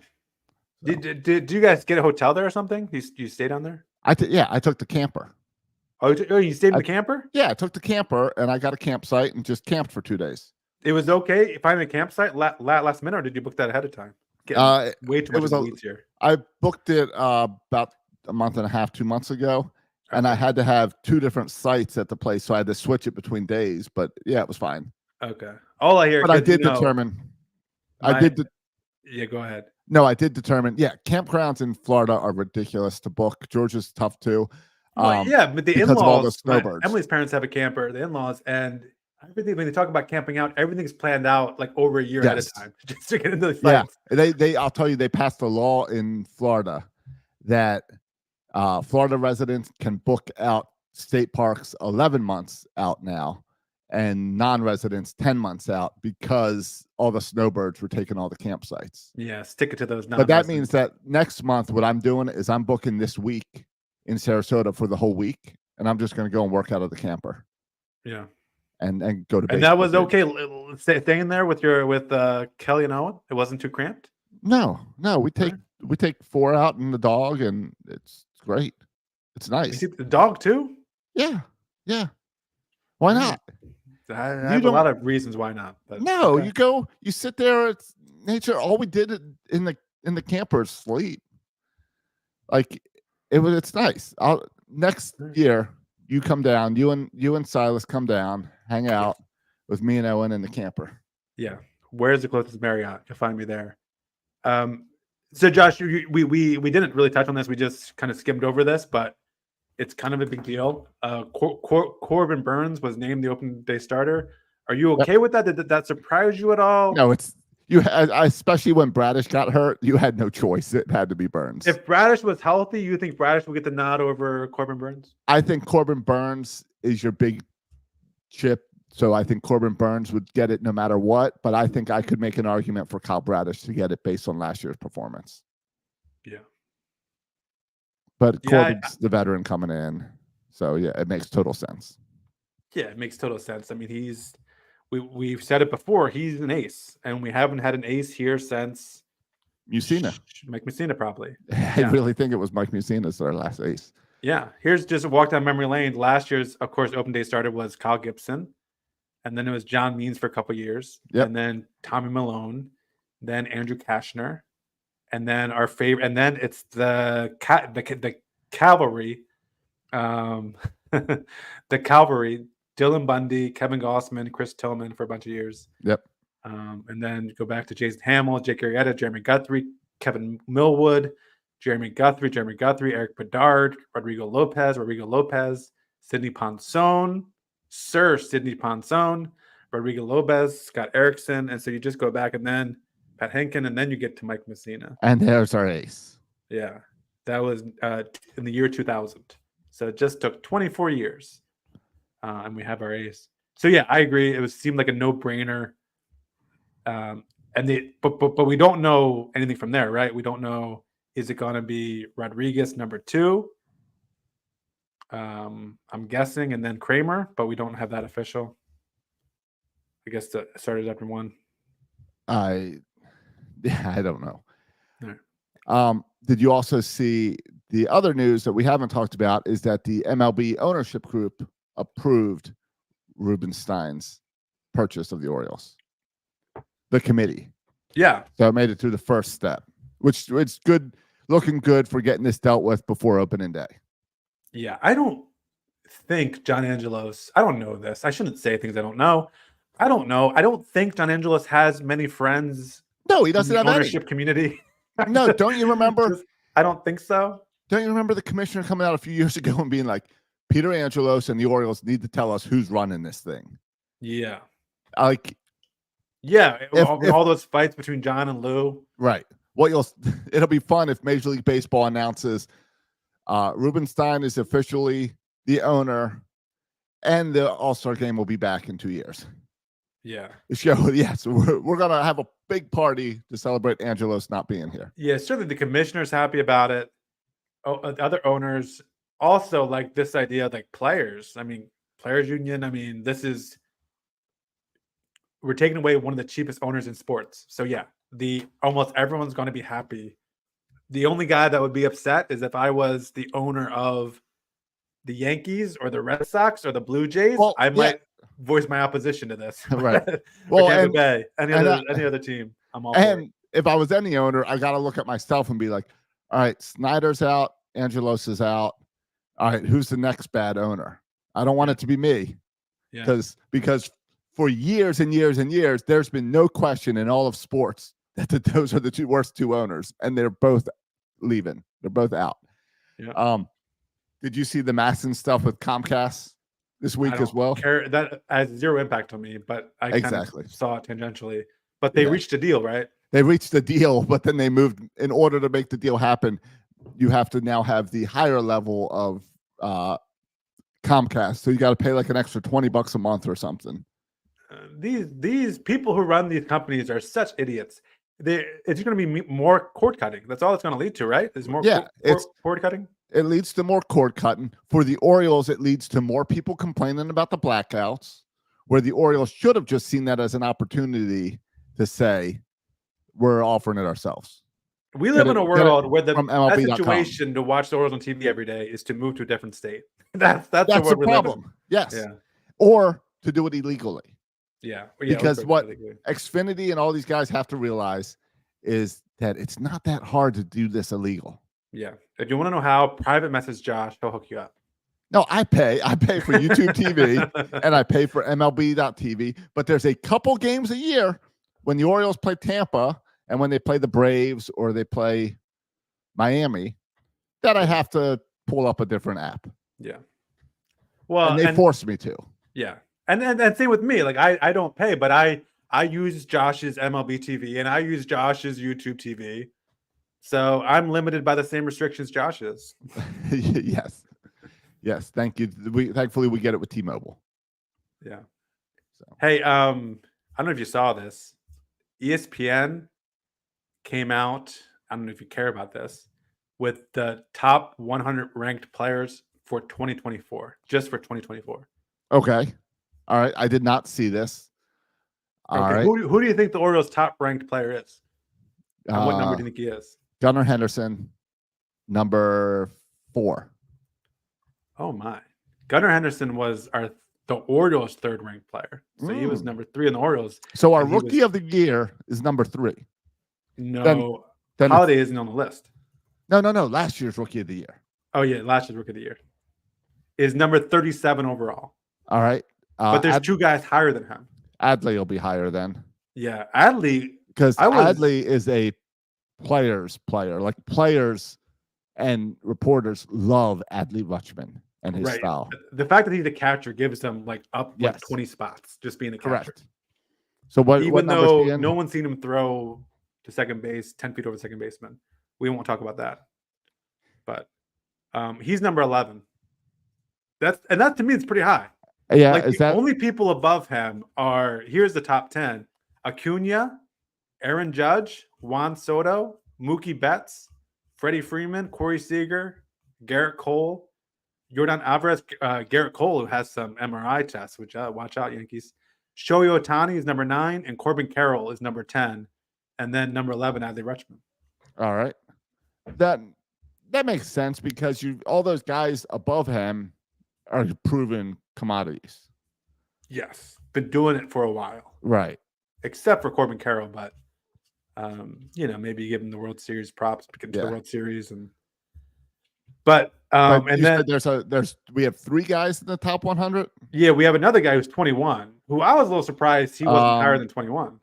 So. Did you guys get a hotel there or something? You stay down there? I took the camper. Oh, you stayed in the camper? Yeah, I took the camper and I got a campsite and just camped for 2 days. It was okay finding a campsite last minute, or did you book that ahead of time? Way too much weeds here. I booked it about a month and a half, 2 months ago, and I had to have 2 different sites at the place, so I had to switch it between days. But yeah, it was fine. Okay. All I hear, but I did determine. Yeah, go ahead. No, I did determine. Yeah, campgrounds in Florida are ridiculous to book. Georgia's tough too. Yeah, but the in-laws, all the snowbirds. Emily's parents have a camper. The in-laws, and everything, when they talk about camping out, everything's planned out like over a year ahead of time just to get into the sites. Yeah, I'll tell you, they passed a law in Florida that Florida residents can book out state parks 11 months out now, and non-residents 10 months out because all the snowbirds were taking all the campsites. Yeah, stick it to those. But that means that next month, what I'm doing is I'm booking this week in Sarasota for the whole week, and I'm just going to go and work out of the camper. Yeah. And go to bed. And that was okay staying there with Kelly and Owen? It wasn't too cramped? No. We take 4 out and the dog, and it's great. It's nice. You see the dog too? Yeah. Why not? I have a lot of reasons why not. But no, you sit there. It's nature. All we did in the camper is sleep. Like it's nice. Next year you come down. You and Silas come down, hang out with me and Owen in the camper. Yeah. Where's the closest Marriott? You'll find me there. So Josh, we didn't really touch on this. We just kind of skimmed over this, but it's kind of a big deal. Corbin Burns was named the opening day starter. Are you okay with that? Did that surprise you at all? No, especially when Bradish got hurt, you had no choice. It had to be Burns. If Bradish was healthy, you think Bradish would get the nod over Corbin Burns? I think Corbin Burns is your big chip. So I think Corbin Burns would get it no matter what. But I think I could make an argument for Kyle Bradish to get it based on last year's performance. Yeah. But Corbin's the veteran coming in. So, yeah, it makes total sense. Yeah, it makes total sense. I mean, we've said it before. He's an ace. And we haven't had an ace here since Mussina. Mike Mussina, probably. I really think it was Mike Mussina's our last ace. Yeah. Here's just a walk down memory lane. Last year's, of course, open day starter was Kyle Gibson. And then it was John Means for a couple years. Yep. And then Tommy Malone. Then Andrew Kashner. And then our favorite, and then it's the cavalry, the cavalry, Dylan Bundy, Kevin Gossman, Chris Tillman for a bunch of years. Yep. And then go back to Jason Hamill, Jake Arrieta, Jeremy Guthrie, Kevin Millwood, Jeremy Guthrie, Eric Bedard, Rodrigo Lopez, Sidney Ponson, Sir Sidney Ponson, Rodrigo Lopez, Scott Erickson. And so you just go back and then Pat Henkin, and then you get to Mike Mussina. And there's our ace. Yeah. That was in the year 2000. So it just took 24 years. And we have our ace. So, yeah, I agree. It seemed like a no-brainer. But we don't know anything from there, right? We don't know, is it going to be Rodriguez number 2? I'm guessing, and then Kramer, but we don't have that official. I guess the starters after one. I don't know. Right. Did you also see the other news that we haven't talked about is that the MLB ownership group approved Rubenstein's purchase of the Orioles? The committee. Yeah. So it made it through the first step, which it's good, looking good for getting this dealt with before opening day. Yeah. I don't think John Angelos, I don't know this. I shouldn't say things I don't know. I don't know. I don't think John Angelos has many friends. No, he doesn't have ownership any. community. No, don't you remember? I don't think so. Don't you remember the commissioner coming out a few years ago and being like, Peter Angelos and the Orioles need to tell us who's running this thing? Yeah. Like, yeah, all those fights between John and Lou. Right. It'll be fun if Major League Baseball announces Rubenstein is officially the owner, and the All-Star game will be back in 2 years. Yeah. The show, yes, we're gonna have a big party to celebrate Angelos not being here. Yeah, certainly the commissioner's happy about it. The other owners also like this idea of like players. I mean, players union. I mean, we're taking away one of the cheapest owners in sports. So yeah, almost everyone's going to be happy. The only guy that would be upset is if I was the owner of the Yankees or the Red Sox or the Blue Jays. Well, I might voice my opposition to this. Right. Well, Tampa Bay, any other team, I'm all for it. If I was any owner, I got to look at myself and be like, all right, Snyder's out, Angelos is out. All right, who's the next bad owner? I don't want it to be me. Because for years and years and years, there's been no question in all of sports that those are the worst two owners, and they're both leaving. They're both out. Yeah. Did you see the Masson stuff with Comcast this week as well? That has zero impact on me, but I kind of saw it tangentially. But they reached a deal, right? They reached a deal, but then they moved. In order to make the deal happen, you have to now have the higher level of Comcast. So you got to pay like an extra $20 a month or something. These people who run these companies are such idiots. It's going to be more cord cutting. That's all it's going to lead to, right? There's more cord cutting. It leads to more cord cutting. For the Orioles, it leads to more people complaining about the blackouts, where the Orioles should have just seen that as an opportunity to say, we're offering it ourselves. We live in a world where the best situation to watch the Orioles on TV every day is to move to a different state. That's the problem. Yes. Yeah. Or to do it illegally. Yeah. Because what Xfinity and all these guys have to realize is that it's not that hard to do this illegal. Yeah. If you want to know how, private message Josh, he'll hook you up. No, I pay for YouTube TV and I pay for MLB.TV, but there's a couple games a year when the Orioles play Tampa and when they play the Braves or they play Miami that I have to pull up a different app. Yeah. Well, and they force me to. Yeah. And same with me. Like I don't pay, but I use Josh's MLB TV and I use Josh's YouTube TV. So I'm limited by the same restrictions Josh is. Yes. Thank you. Thankfully we get it with T-Mobile. Yeah. So. Hey, I don't know if you saw this. ESPN came out, I don't know if you care about this, with the top 100 ranked players for 2024, just for 2024. Okay. All right. I did not see this. All right. Who do you think the Orioles' top ranked player is? And what number do you think he is? Gunnar Henderson, number 4. Oh my! Gunnar Henderson was the Orioles' third ranked player, so he was number 3 in the Orioles. So our rookie of the year is number 3. No, then Holiday isn't on the list. No. Last year's rookie of the year. Oh yeah, last year's rookie of the year is number 37 overall. All right, but there's 2 guys higher than him. Adley will be higher then. Yeah, Adley, because Adley is a player's player. Like players and reporters love Adley Rutschman and his style. The fact that he's a catcher gives him like 20 spots just being a catcher. Correct. So even though no one's seen him throw to second base 10 feet over second baseman, we won't talk about that. But he's number 11. That to me is pretty high. Yeah, like only people above him are, here's the top 10: Acuna, Aaron Judge, Juan Soto, Mookie Betts, Freddie Freeman, Corey Seager, Garrett Cole, Yordan Alvarez. Garrett Cole, who has some MRI tests, which watch out, Yankees. Shohei Ohtani is number 9, and Corbin Carroll is number 10, and then number 11, Adley Rutschman. All right, that makes sense because all those guys above him are proven commodities. Yes, been doing it for a while, right? Except for Corbin Carroll, but maybe give him the World Series props to get into the World Series, but and then we have 3 guys in the top 100. Yeah, we have another guy who's 21, who I was a little surprised he wasn't higher than 21.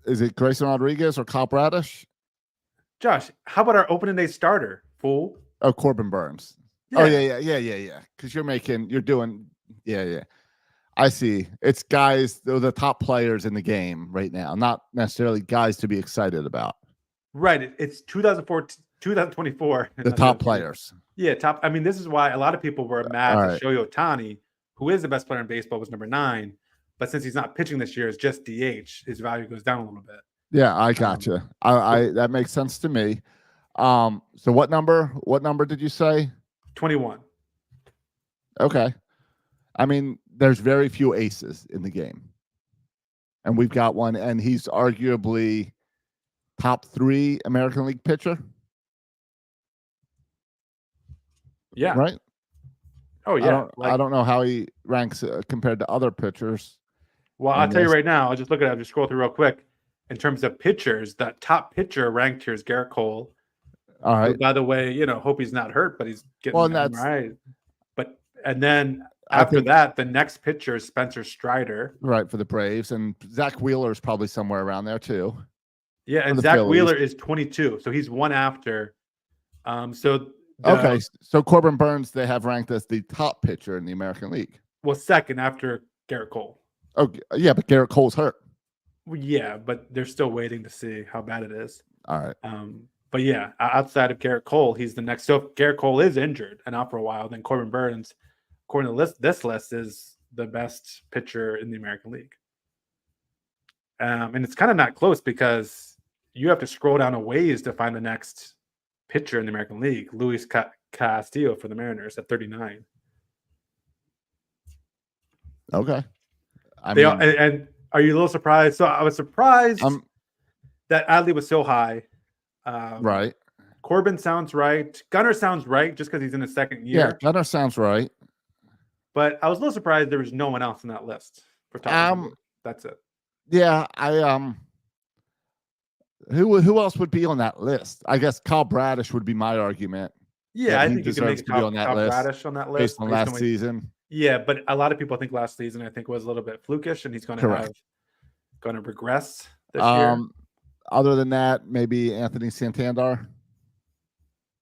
Is it Grayson Rodriguez or Kyle Bradish? Josh, how about our opening day starter, fool? Oh, Corbin Burns. Yeah. Oh, yeah. Because you're doing. I see. It's guys, they're the top players in the game right now, not necessarily guys to be excited about. Right. It's 2024. The top players. Yeah, top. I mean, this is why a lot of people were mad that Shohei Ohtani, who is the best player in baseball, was number 9. But since he's not pitching this year, it's just DH. His value goes down a little bit. Yeah, I gotcha. I that makes sense to me. So what number did you say? 21. Okay. I mean, there's very few aces in the game. And we've got one, and he's arguably top 3 American League pitcher. Yeah. Right? Oh, yeah. I don't know how he ranks compared to other pitchers. Well, I'll tell you right now. I'll just look at it. I'll just scroll through real quick. In terms of pitchers, the top pitcher ranked here is Garrett Cole. All right. Who, by the way, hope he's not hurt, but he's getting right. And then after that, the next pitcher is Spencer Strider. Right, for the Braves. And Zach Wheeler is probably somewhere around there too. Yeah, and Zach Wheeler is 22. So he's one after. So Corbin Burns, they have ranked as the top pitcher in the American League. Well, second after Garrett Cole. Oh, yeah, but Garrett Cole's hurt. Well, yeah, but they're still waiting to see how bad it is. All right. But yeah, outside of Garrett Cole, he's the next. So if Garrett Cole is injured and out for a while, then Corbin Burns, according to this list, is the best pitcher in the American League. And it's kind of not close because you have to scroll down a ways to find the next pitcher in the American League, Luis Castillo for the Mariners at 39. Okay. And are you a little surprised? So I was surprised that Adley was so high. Right. Corbin sounds right. Gunnar sounds right just because he's in his second year. Yeah, Gunnar sounds right. But I was a little surprised there was no one else in that list for top. That's it. Yeah, who else would be on that list? I guess Kyle Bradish would be my argument. Yeah, I think you can make Kyle Bradish on that list based on last season. Yeah, but a lot of people think last season was a little bit flukish, and he's going to regress this year. Other than that, maybe Anthony Santander.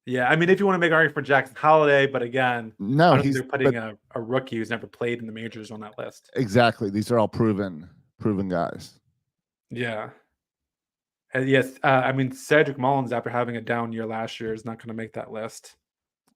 Yeah, I mean, if you want to make an argument for Jackson Holiday, but again, no, they're putting a rookie who's never played in the majors on that list. Exactly, these are all proven guys. Yeah. And yes, I mean, Cedric Mullins, after having a down year last year, is not going to make that list.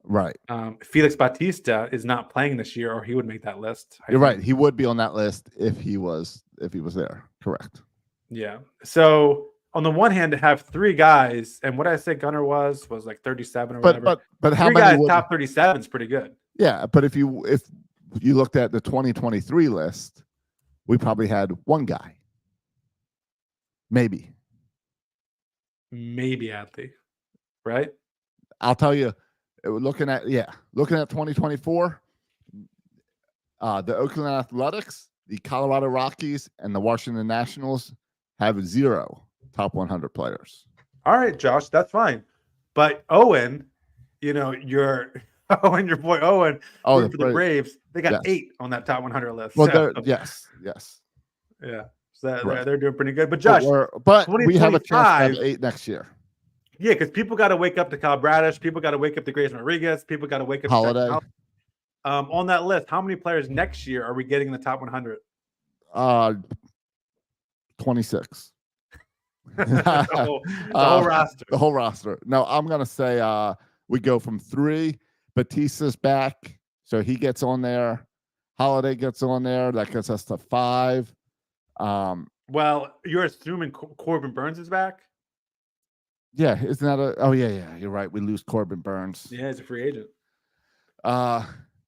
Right. Felix Bautista is not playing this year, or he would make that list. You're right. He would be on that list if he was there. Correct. Yeah. So on the one hand, to have 3 guys, and what I say Gunnar was like 37 or whatever. But how 3 many guys top 37 is pretty good. Yeah, but if you looked at the 2023 list, we probably had 1 guy. Maybe Adley, right? I'll tell you, looking at 2024, the Oakland Athletics, the Colorado Rockies, and the Washington Nationals have 0 top 100 players. All right, Josh, that's fine. But Owen, your boy Owen, for the Braves, they got 8 on that top 100 list. Well, yes. Yeah. So they're doing pretty good. But Josh, but we have a chance to have 8 next year. Yeah, because people got to wake up to Kyle Bradish. People got to wake up to Grayson Rodriguez. People got to wake up Holiday. On that list, how many players next year are we getting in the top 100? 26. the whole roster. The whole roster. No, I'm going to say we go from 3. Batista's back, so he gets on there. Holiday gets on there. That gets us to 5. Well, you're assuming Corbin Burns is back? Yeah, isn't that oh yeah, you're right. We lose Corbin Burns. Yeah, he's a free agent.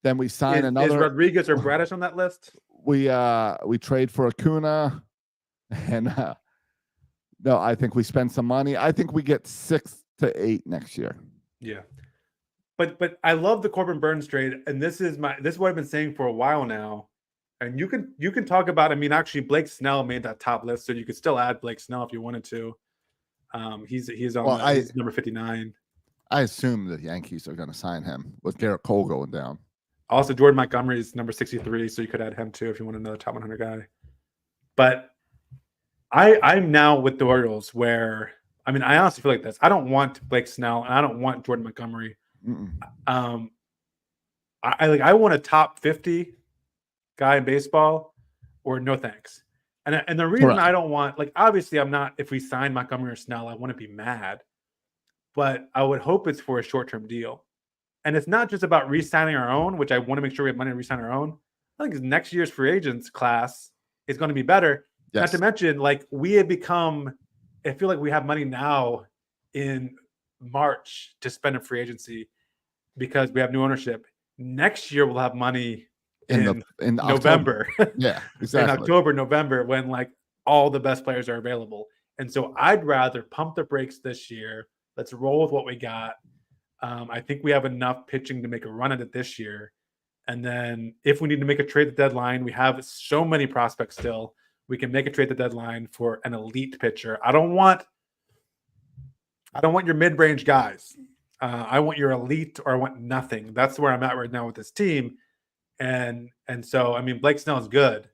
Then we sign another. Is Rodriguez or Bradish on that list? we trade for Acuna, and no, I think we spend some money. I think we get 6 to 8 next year. Yeah. But I love the Corbin Burns trade, and this is what I've been saying for a while now. And you can talk about. I mean, actually, Blake Snell made that top list, so you could still add Blake Snell if you wanted to. He's he's number 59. I assume the Yankees are going to sign him with Garrett Cole going down. Also, Jordan Montgomery is number 63, so you could add him too if you want another top 100 guy. But I'm now with the Orioles where, I mean, I honestly feel like this. I don't want Blake Snell, and I don't want Jordan Montgomery. I want a top 50 guy in baseball, or no thanks. And the reason I don't want, like, obviously I'm not, if we sign Montgomery or Snell, I wouldn't be mad, but I would hope it's for a short-term deal. And it's not just about re-signing our own, which I want to make sure we have money to re-sign our own. I think next year's free agents class is going to be better. Yes. Not to mention, like, we have become, I feel like we have money now in March to spend in free agency because we have new ownership. Next year we'll have money in November. Yeah, exactly. In October, November, when like all the best players are available. And so I'd rather pump the brakes this year. Let's roll with what we got. I think we have enough pitching to make a run at it this year. And then if we need to make a trade at the deadline, we have so many prospects still. We can make a trade at the deadline for an elite pitcher. I don't want your mid-range guys. I want your elite, or I want nothing. That's where I'm at right now with this team. And so, I mean, Blake Snell is good,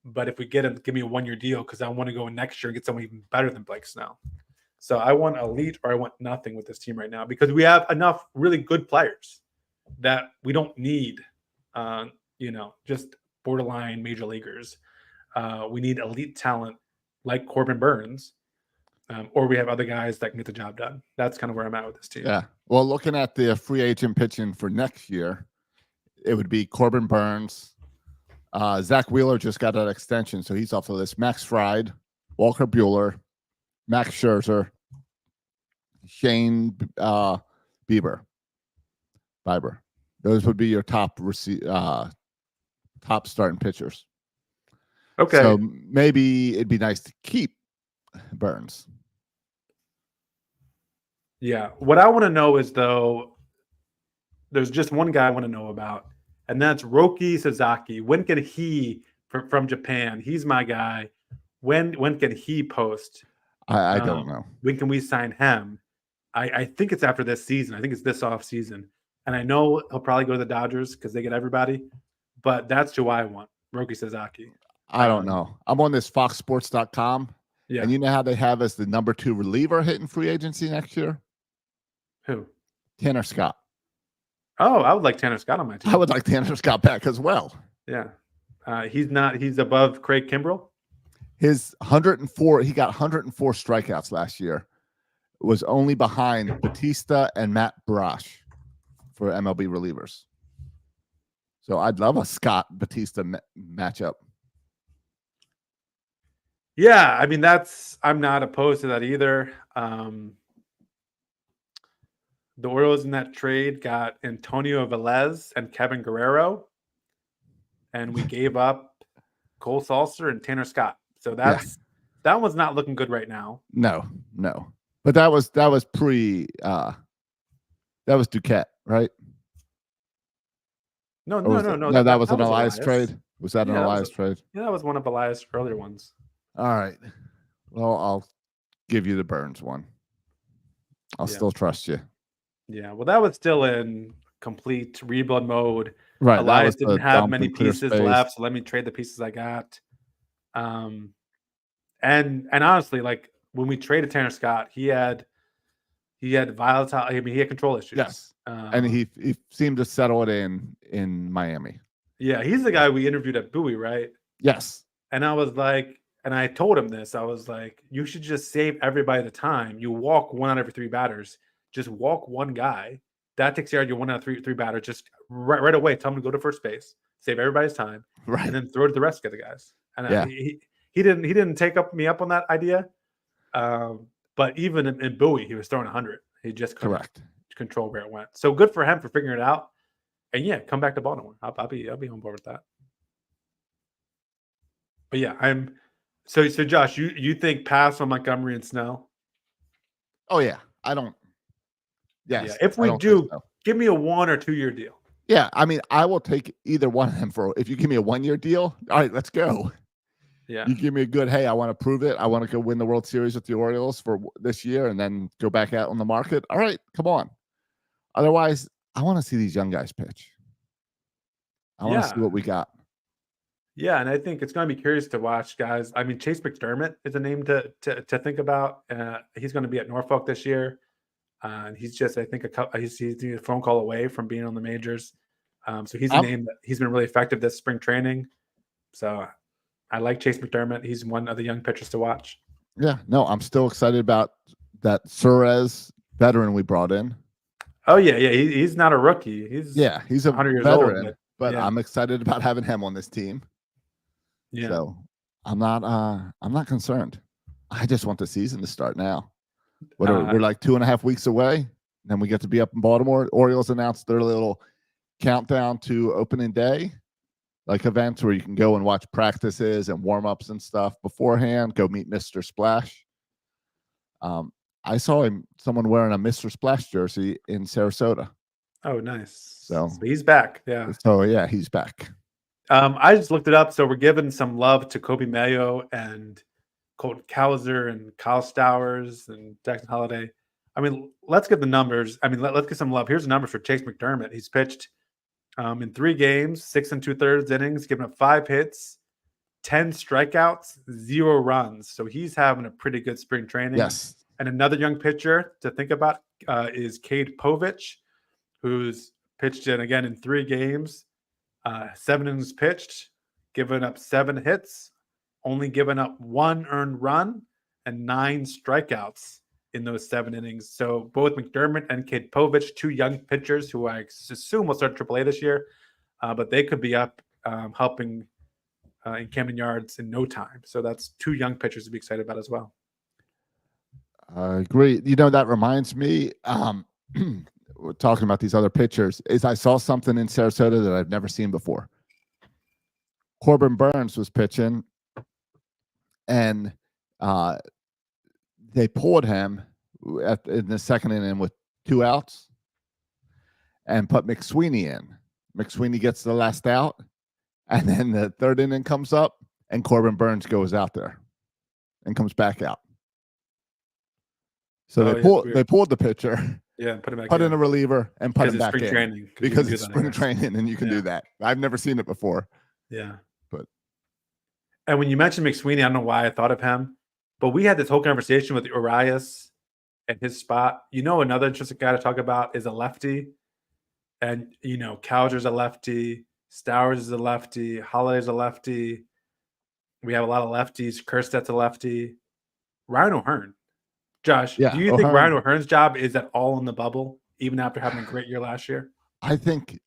but if we get him, give me a 1-year deal because I want to go in next year and get someone even better than Blake Snell. So I want elite, or I want nothing with this team right now because we have enough really good players that we don't need, just borderline major leaguers. We need elite talent like Corbin Burns, or we have other guys that can get the job done. That's kind of where I'm at with this team. Yeah. Well, looking at the free agent pitching for next year, it would be Corbin Burns. Zach Wheeler just got that extension, so he's off the list. Max Fried, Walker Buehler, Max Scherzer, Shane Bieber. Those would be your top starting pitchers. Okay. So maybe it'd be nice to keep Burns. Yeah. What I want to know is, though, there's just one guy I want to know about, and that's Roki Sasaki. When can he, from Japan, he's my guy. When can he post? I don't know. When can we sign him? I think it's after this season. I think it's this off season. And I know he'll probably go to the Dodgers because they get everybody, but that's who I want, Roki Sasaki. I don't know. I'm on this foxsports.com. Yeah. And you know how they have as the number 2 reliever hitting free agency next year? Who? Tanner Scott. Oh, I would like Tanner Scott on my team. I would like Tanner Scott back as well. Yeah. He's above Craig Kimbrell. His 104, he got 104 strikeouts last year. It was only behind Batista and Matt Brash for MLB relievers. So I'd love a Scott Batista matchup. Yeah, I mean, I'm not opposed to that either. The Orioles in that trade got Antonio Velez and Kevin Guerrero, and we gave up Cole Salser and Tanner Scott. So that one's not looking good right now. No. But that was pre that was Duquette, right? No. That was an Elias trade. Was that an Elias trade? Yeah, that was one of Elias' earlier ones. All right. Well, I'll give you the Burns one. I'll still trust you. Yeah. Well, that was still in complete rebuild mode. Right. Elias didn't have many pieces left, so let me trade the pieces I got. And honestly, like when we traded Tanner Scott, he had volatile. I mean, he had control issues. Yes. And he seemed to settle it in Miami. Yeah, he's the guy we interviewed at Bowie, right? Yes. And I was like, and I told him this. I was like, you should just save everybody the time. You walk 1 out of every 3 batters. Just walk one guy. That takes care of your 1 out of 3 batters. Just right away, tell him to go to first base. Save everybody's time. Right. And then throw it to the rest of the guys. And he didn't take me up on that idea. But even in Bowie, he was throwing 100. He just couldn't control where it went. So good for him for figuring it out. And yeah, come back to Baltimore. I'll be on board with that. But yeah, so Josh, you think pass on Montgomery and Snell? Oh yeah, I don't. Yeah, Yes, if I we don't think do, so. give me a 1 or 2 year deal. Yeah, I mean, I will take either one of them for. If you give me a 1 year deal, all right, let's go. Yeah, You give me a good. Hey, I want to prove it. I want to go win the World Series with the Orioles for this year, and then go back out on the market. All right, come on. Otherwise, I want to see these young guys pitch. I want to see yeah, what we got. yeah, and I think it's going to be curious to watch guys. I mean, Chase McDermott is a name to think about. He's going to be at Norfolk this year. And he's just, I think, he's a phone call away from being on the majors. So he's a name that he's been really effective this spring training. So I like Chase McDermott. He's one of the young pitchers to watch. Yeah, no, I'm still excited about that Suarez veteran we brought in. Oh yeah, he's not a rookie. He's a 100 years veteran, old, but yeah. I'm excited about having him on this team. Yeah. So I'm not concerned. I just want the season to start now. We're like 2.5 weeks away. Then we get to be up in Baltimore. Orioles announced their little countdown to opening day, like events where you can go and watch practices and warm-ups and stuff beforehand. Go meet Mr. Splash. I saw someone wearing a Mr. Splash jersey in Sarasota. Oh, nice. So he's back. Yeah. So yeah, he's back. I just looked it up. So we're giving some love to Kobe Mayo and Colton Cowser and Kyle Stowers and Jackson Holiday. I mean, let's get the numbers. I mean, let's get some love. Here's the numbers for Chase McDermott. He's pitched in 3 games, 6 2/3 innings, given up 5 hits, 10 strikeouts, 0 runs. So he's having a pretty good spring training. Yes. And another young pitcher to think about is Cade Povich, who's pitched in 3 games, 7 innings pitched, given up 7 hits, only given up 1 earned run and 9 strikeouts in those 7 innings. So both McDermott and Cade Povich, 2 young pitchers who I assume will start AAA this year, but they could be up helping in Camden Yards in no time. So that's 2 young pitchers to be excited about as well. I agree. That reminds me, we're talking about these other pitchers, is I saw something in Sarasota that I've never seen before. Corbin Burns was pitching, and they pulled him in the second inning with 2 outs and put McSweeney in. McSweeney gets the last out, and then the 3rd inning comes up, and Corbin Burns goes out there and comes back out. So they pulled the pitcher, put him back in a reliever, and put him back in because it's spring training, and you can do that. I've never seen it before. Yeah, but and when you mentioned McSweeney, I don't know why I thought of him, but we had this whole conversation with Urias at his spot. Another interesting guy to talk about is a lefty, and Cowser's a lefty, Stowers is a lefty, Holiday's a lefty. We have a lot of lefties. Kerstedt's a lefty. Ryan O'Hearn. Josh, do you think Ryan O'Hearn's job is at all in the bubble, even after having a great year last year? I think,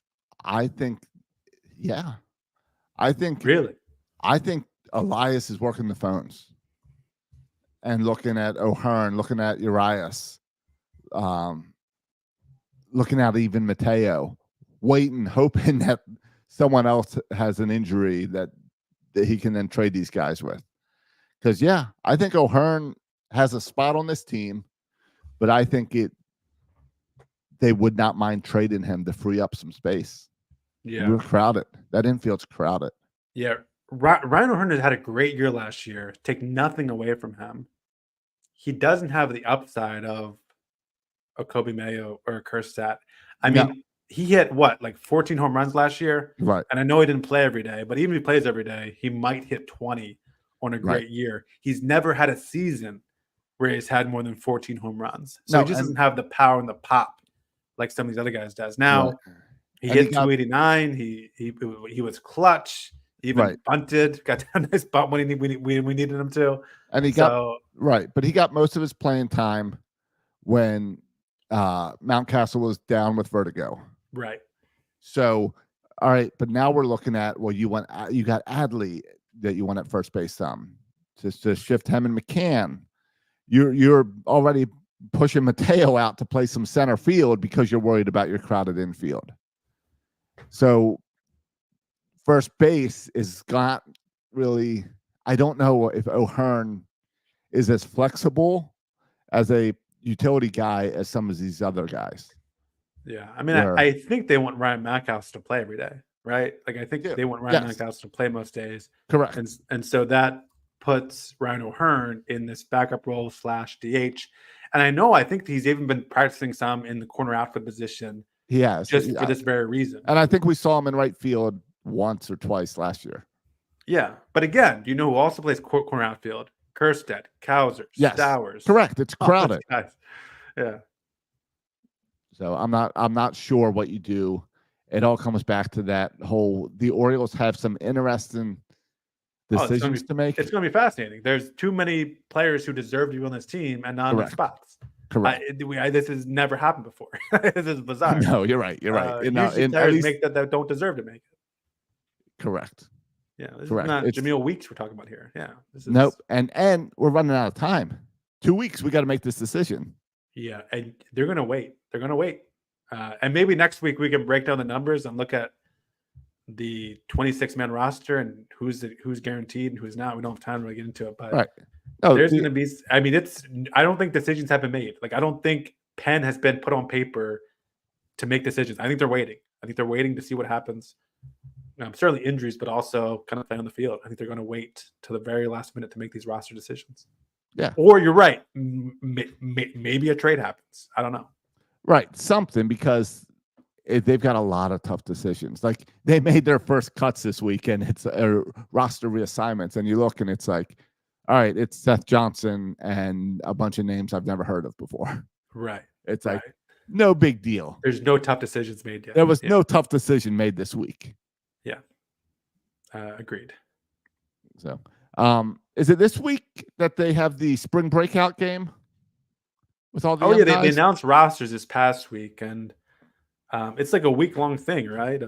yeah. Really? I think Elias is working the phones and looking at O'Hearn, looking at Urias, looking at even Mateo, waiting, hoping that someone else has an injury that he can then trade these guys with. Because, I think O'Hearn has a spot on this team, but I think they would not mind trading him to free up some space. Yeah. We're crowded. That infield's crowded. Yeah. Ryan O'Hearn has had a great year last year. Take nothing away from him. He doesn't have the upside of a Kobe Mayo or a Kerstedt. I mean, he hit 14 home runs last year? Right. And I know he didn't play every day, but even if he plays every day, he might hit 20 on a great year. He's never had a season where he's had more than 14 home runs. So he just doesn't have the power and the pop like some of these other guys does. Now, he hit 289. He was clutch. He even bunted. Got a nice bunt when we needed him to. And he but he got most of his playing time when Mountcastle was down with vertigo. Right. So, all right, but now we're looking at you got Adley that you want at first base just to shift him and McCann. You're already pushing Mateo out to play some center field because you're worried about your crowded infield. So first base is not really I don't know if O'Hearn is as flexible as a utility guy as some of these other guys. Yeah, I mean, I think they want Ryan Mackhouse to play every day, right? Like, I think they want Ryan Mackhouse to play most days. Correct. And so that puts Ryan O'Hearn in this backup role / DH. And I think he's even been practicing some in the corner outfield position. He has. Just for this very reason. And I think we saw him in right field once or twice last year. Yeah. But again, do you know who also plays corner outfield? Kerstead, Cowser, Stowers. Correct. It's crowded. Yeah. So I'm not sure what you do. It all comes back to that whole, the Orioles have some interesting decisions to make. It's going to be fascinating. There's too many players who deserve to be on this team and not in their spots. Correct. This has never happened before. This is bizarre. No, you're right. You're right. Usually players make that don't deserve to make it. Correct. Yeah, this is not Jameel Weeks we're talking about here. Yeah. Nope. And we're running out of time. 2 weeks, we got to make this decision. Yeah, and they're going to wait. They're going to wait. And maybe next week we can break down the numbers and look at the 26-man roster and who's guaranteed and who's not. We don't have time to really get into it, but there's going to be. I mean, I don't think decisions have been made. Like, I don't think pen has been put on paper to make decisions. I think they're waiting. I think they're waiting to see what happens. Certainly injuries, but also kind of play on the field. I think they're going to wait till the very last minute to make these roster decisions. Yeah. Or you're right. Maybe a trade happens. I don't know. Right. Something, because they've got a lot of tough decisions. Like, they made their first cuts this week, and it's roster reassignments. And you look, and it's like, all right, it's Seth Johnson and a bunch of names I've never heard of before. Right. It's like, no big deal. There's no tough decisions made yet. There was no tough decision made this week. Yeah. Agreed. So, is it this week that they have the spring breakout game with all the they announced rosters this past week, and it's like a week-long thing, right?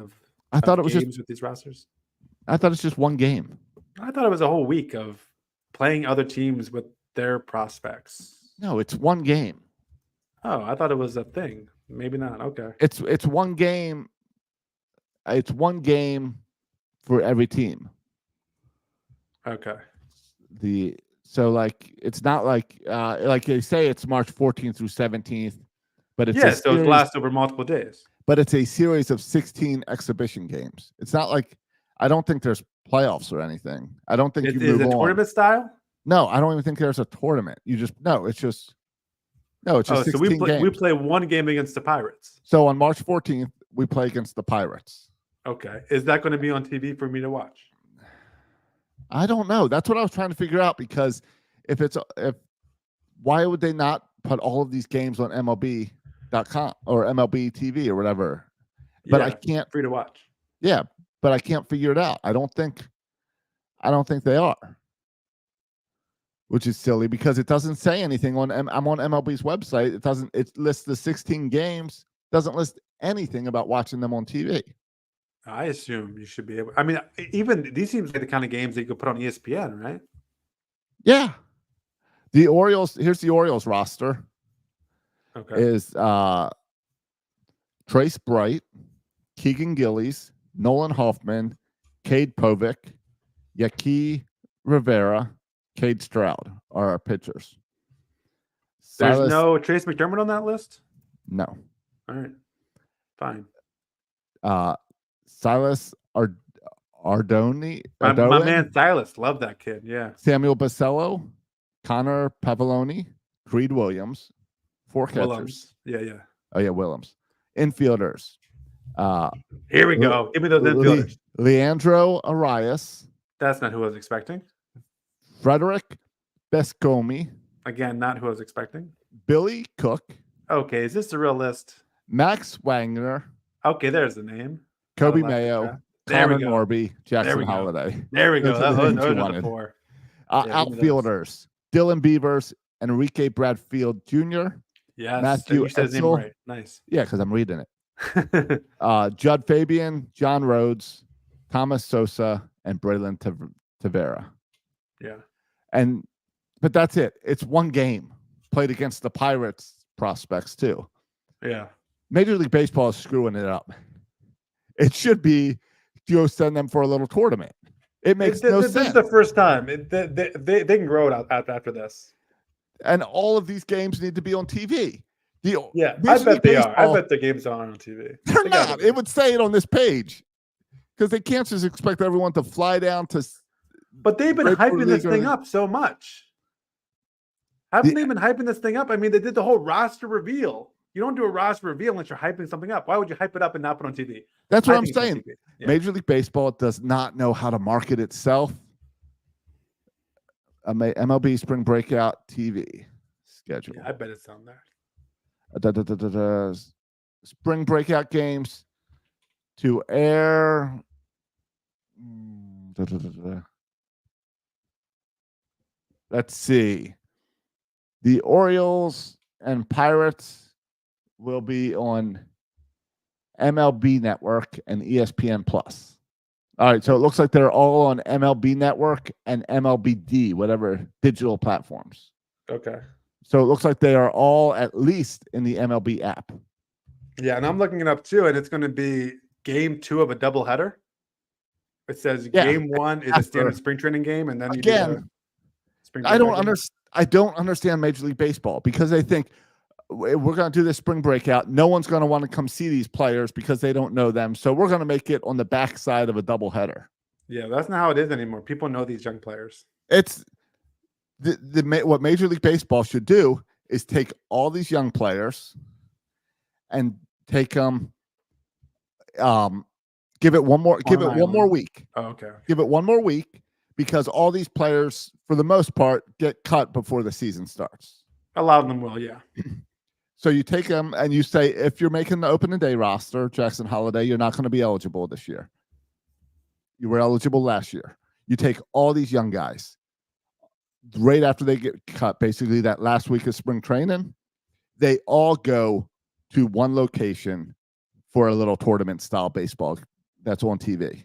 I thought it was games with these rosters. I thought it's just one game. I thought it was a whole week of playing other teams with their prospects. No, it's one game. Oh, I thought it was a thing. Maybe not. Okay. It's one game. It's one game for every team. Okay. So like, it's not like they say it's March 14th through 17th, but it's so it lasts over multiple days. But it's a series of 16 exhibition games. It's not like, I don't think there's playoffs or anything. I don't think is it tournament style? No, I don't even think there's a tournament. It's just 16 so we play one game against the Pirates. So on March 14th, we play against the Pirates. Okay. Is that going to be on TV for me to watch? I don't know. That's what I was trying to figure out, because why would they not put all of these games on MLB.com or MLB TV or whatever? But I can't, free to watch. Yeah, but I can't figure it out. I don't think they are. Which is silly, because it doesn't say anything I'm on MLB's website. It lists the 16 games, doesn't list anything about watching them on TV. I assume you should be able. I mean, even these seems like the kind of games that you could put on ESPN, right? Yeah. The Orioles. Here's the Orioles roster. Okay. Is Trace Bright, Keegan Gillies, Nolan Hoffman, Cade Povich, Yaki Rivera, Cade Stroud are our pitchers. There's no Trace McDermott on that list? No. All right. Fine. Silas Ardoni. My man Silas. Love that kid. Yeah. Samuel Basello, Connor Pavoloni, Creed Williams, 4 catchers. Willems. Yeah. Oh, yeah, Willems. Infielders. Here we go. Give me those infielders. Leandro Arias. That's not who I was expecting. Frederick Bescomi. Again, not who I was expecting. Billy Cook. Okay, is this the real list? Max Wagner. Okay, there's the name. Kobe Mayo. Connor Norby. Jackson Holiday. There we go. Those are the 4. Outfielders. Dylan Beavers. Enrique Bradfield Jr. Yes. Matthew you said his name right. Nice. Yeah, because I'm reading it. Judd Fabian, John Rhodes, Thomas Sosa, and Braylon Tavera. Yeah. But that's it. It's one game played against the Pirates prospects too. Yeah. Major League Baseball is screwing it up. It should be, send them for a little tournament. It makes no sense. This is the first time. They can grow it out after this. And all of these games need to be on TV. I bet they are. I bet the games are on TV. They're not. It would say it on this page. Because they can't just expect everyone to fly down to. But they've been hyping this thing up so much. Haven't they been hyping this thing up? I mean, they did the whole roster reveal. You don't do a roster reveal unless you're hyping something up. Why would you hype it up and not put it on TV? That's what I'm saying. Yeah. Major League Baseball does not know how to market itself. MLB Spring Breakout TV schedule. Yeah, I bet it's on there. Spring Breakout games to air. Let's see. The Orioles and Pirates will be on MLB Network and ESPN Plus. All right, so it looks like they're all on MLB Network and MLBD, whatever digital platforms. Okay. So it looks like they are all at least in the MLB app. Yeah, and I'm looking it up too, and it's going to be game 2 of a doubleheader. It says game 1 is a standard spring training game, and then you again. I don't understand Major League Baseball because they think we're going to do this spring breakout. No one's going to want to come see these players because they don't know them. So we're going to make it on the backside of a doubleheader. Yeah, that's not how it is anymore. People know these young players. It's what Major League Baseball should do is take all these young players and take them. Give it one more week. Oh, okay. Give it one more week because all these players, for the most part, get cut before the season starts. A lot of them will, yeah. So you take them and you say, if you're making the opening day roster, Jackson Holiday, you're not going to be eligible this year. You were eligible last year. You take all these young guys right after they get cut, basically that last week of spring training, they all go to one location for a little tournament style baseball that's on TV.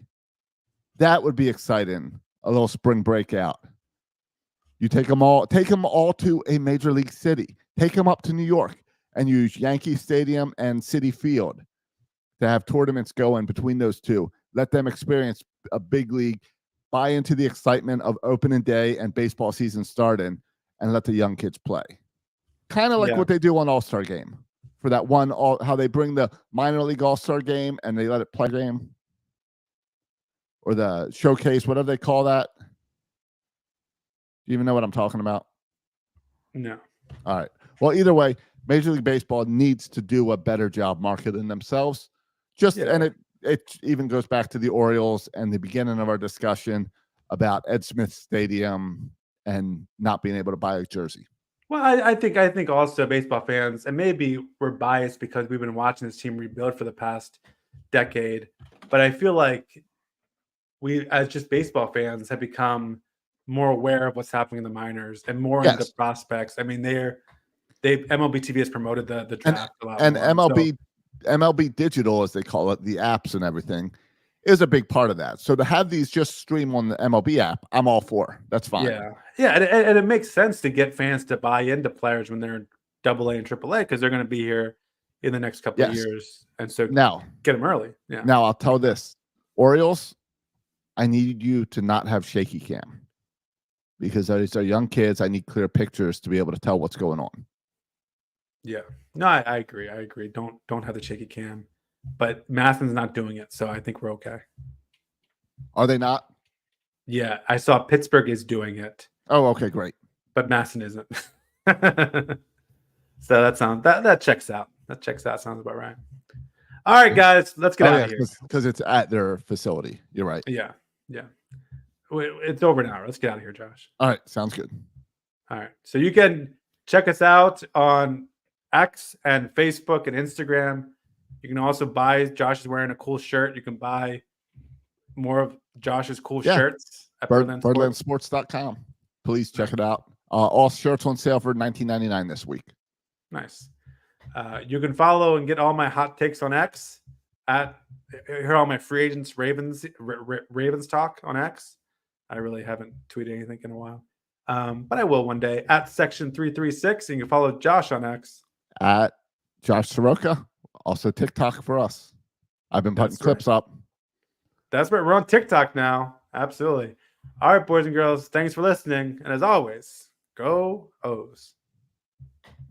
That would be exciting. A little spring breakout. You take them all to a major league city. Take them up to New York and use Yankee Stadium and Citi Field to have tournaments going between those two. Let them experience a big league, buy into the excitement of opening day and baseball season starting, and let the young kids play. Kind of like what they do on All-Star Game. For that one, how they bring the minor league All-Star Game and they let it play game. Or the showcase, whatever they call that. Do you even know what I'm talking about? No. All right. Well, either way, Major League Baseball needs to do a better job marketing themselves. And it even goes back to the Orioles and the beginning of our discussion about Ed Smith Stadium and not being able to buy a jersey. Well, I think also baseball fans, and maybe we're biased because we've been watching this team rebuild for the past decade, but I feel like we, as just baseball fans, have become more aware of what's happening in the minors and more into prospects. I mean, MLB TV has promoted the draft a lot. And MLB Digital, as they call it, the apps and everything, is a big part of that. So to have these just stream on the MLB app, I'm all for. That's fine. Yeah, and it makes sense to get fans to buy into players when they're in AA and AAA because they're going to be here in the next couple of years, and so now get them early. Yeah. Now I'll tell this, Orioles, I need you to not have shaky cam because these are young kids. I need clear pictures to be able to tell what's going on. Yeah, no, I agree. Don't have the shaky cam, but Matheson's not doing it, so I think we're okay. Are they not? Yeah, I saw Pittsburgh is doing it. Oh, okay, great. But Matheson isn't. So that checks out. That checks out. Sounds about right. All right, guys, let's get out of here because it's at their facility. You're right. Yeah. It's over now. Let's get out of here, Josh. All right, sounds good. All right, so you can check us out on X and Facebook and Instagram. You can also buy. Josh is wearing a cool shirt. You can buy more of Josh's cool shirts at birdlandsports.com. Please check it out. All shirts on sale for $19.99 this week. Nice. You can follow and get all my hot takes on X at hear all my free agents Ravens talk on X. I really haven't tweeted anything in a while, but I will one day at Section 336. And you can follow Josh on X at Josh Soroka. Also TikTok for us. I've been putting clips up. That's right. We're on TikTok now. Absolutely. All right, boys and girls, thanks for listening. And as always, go O's.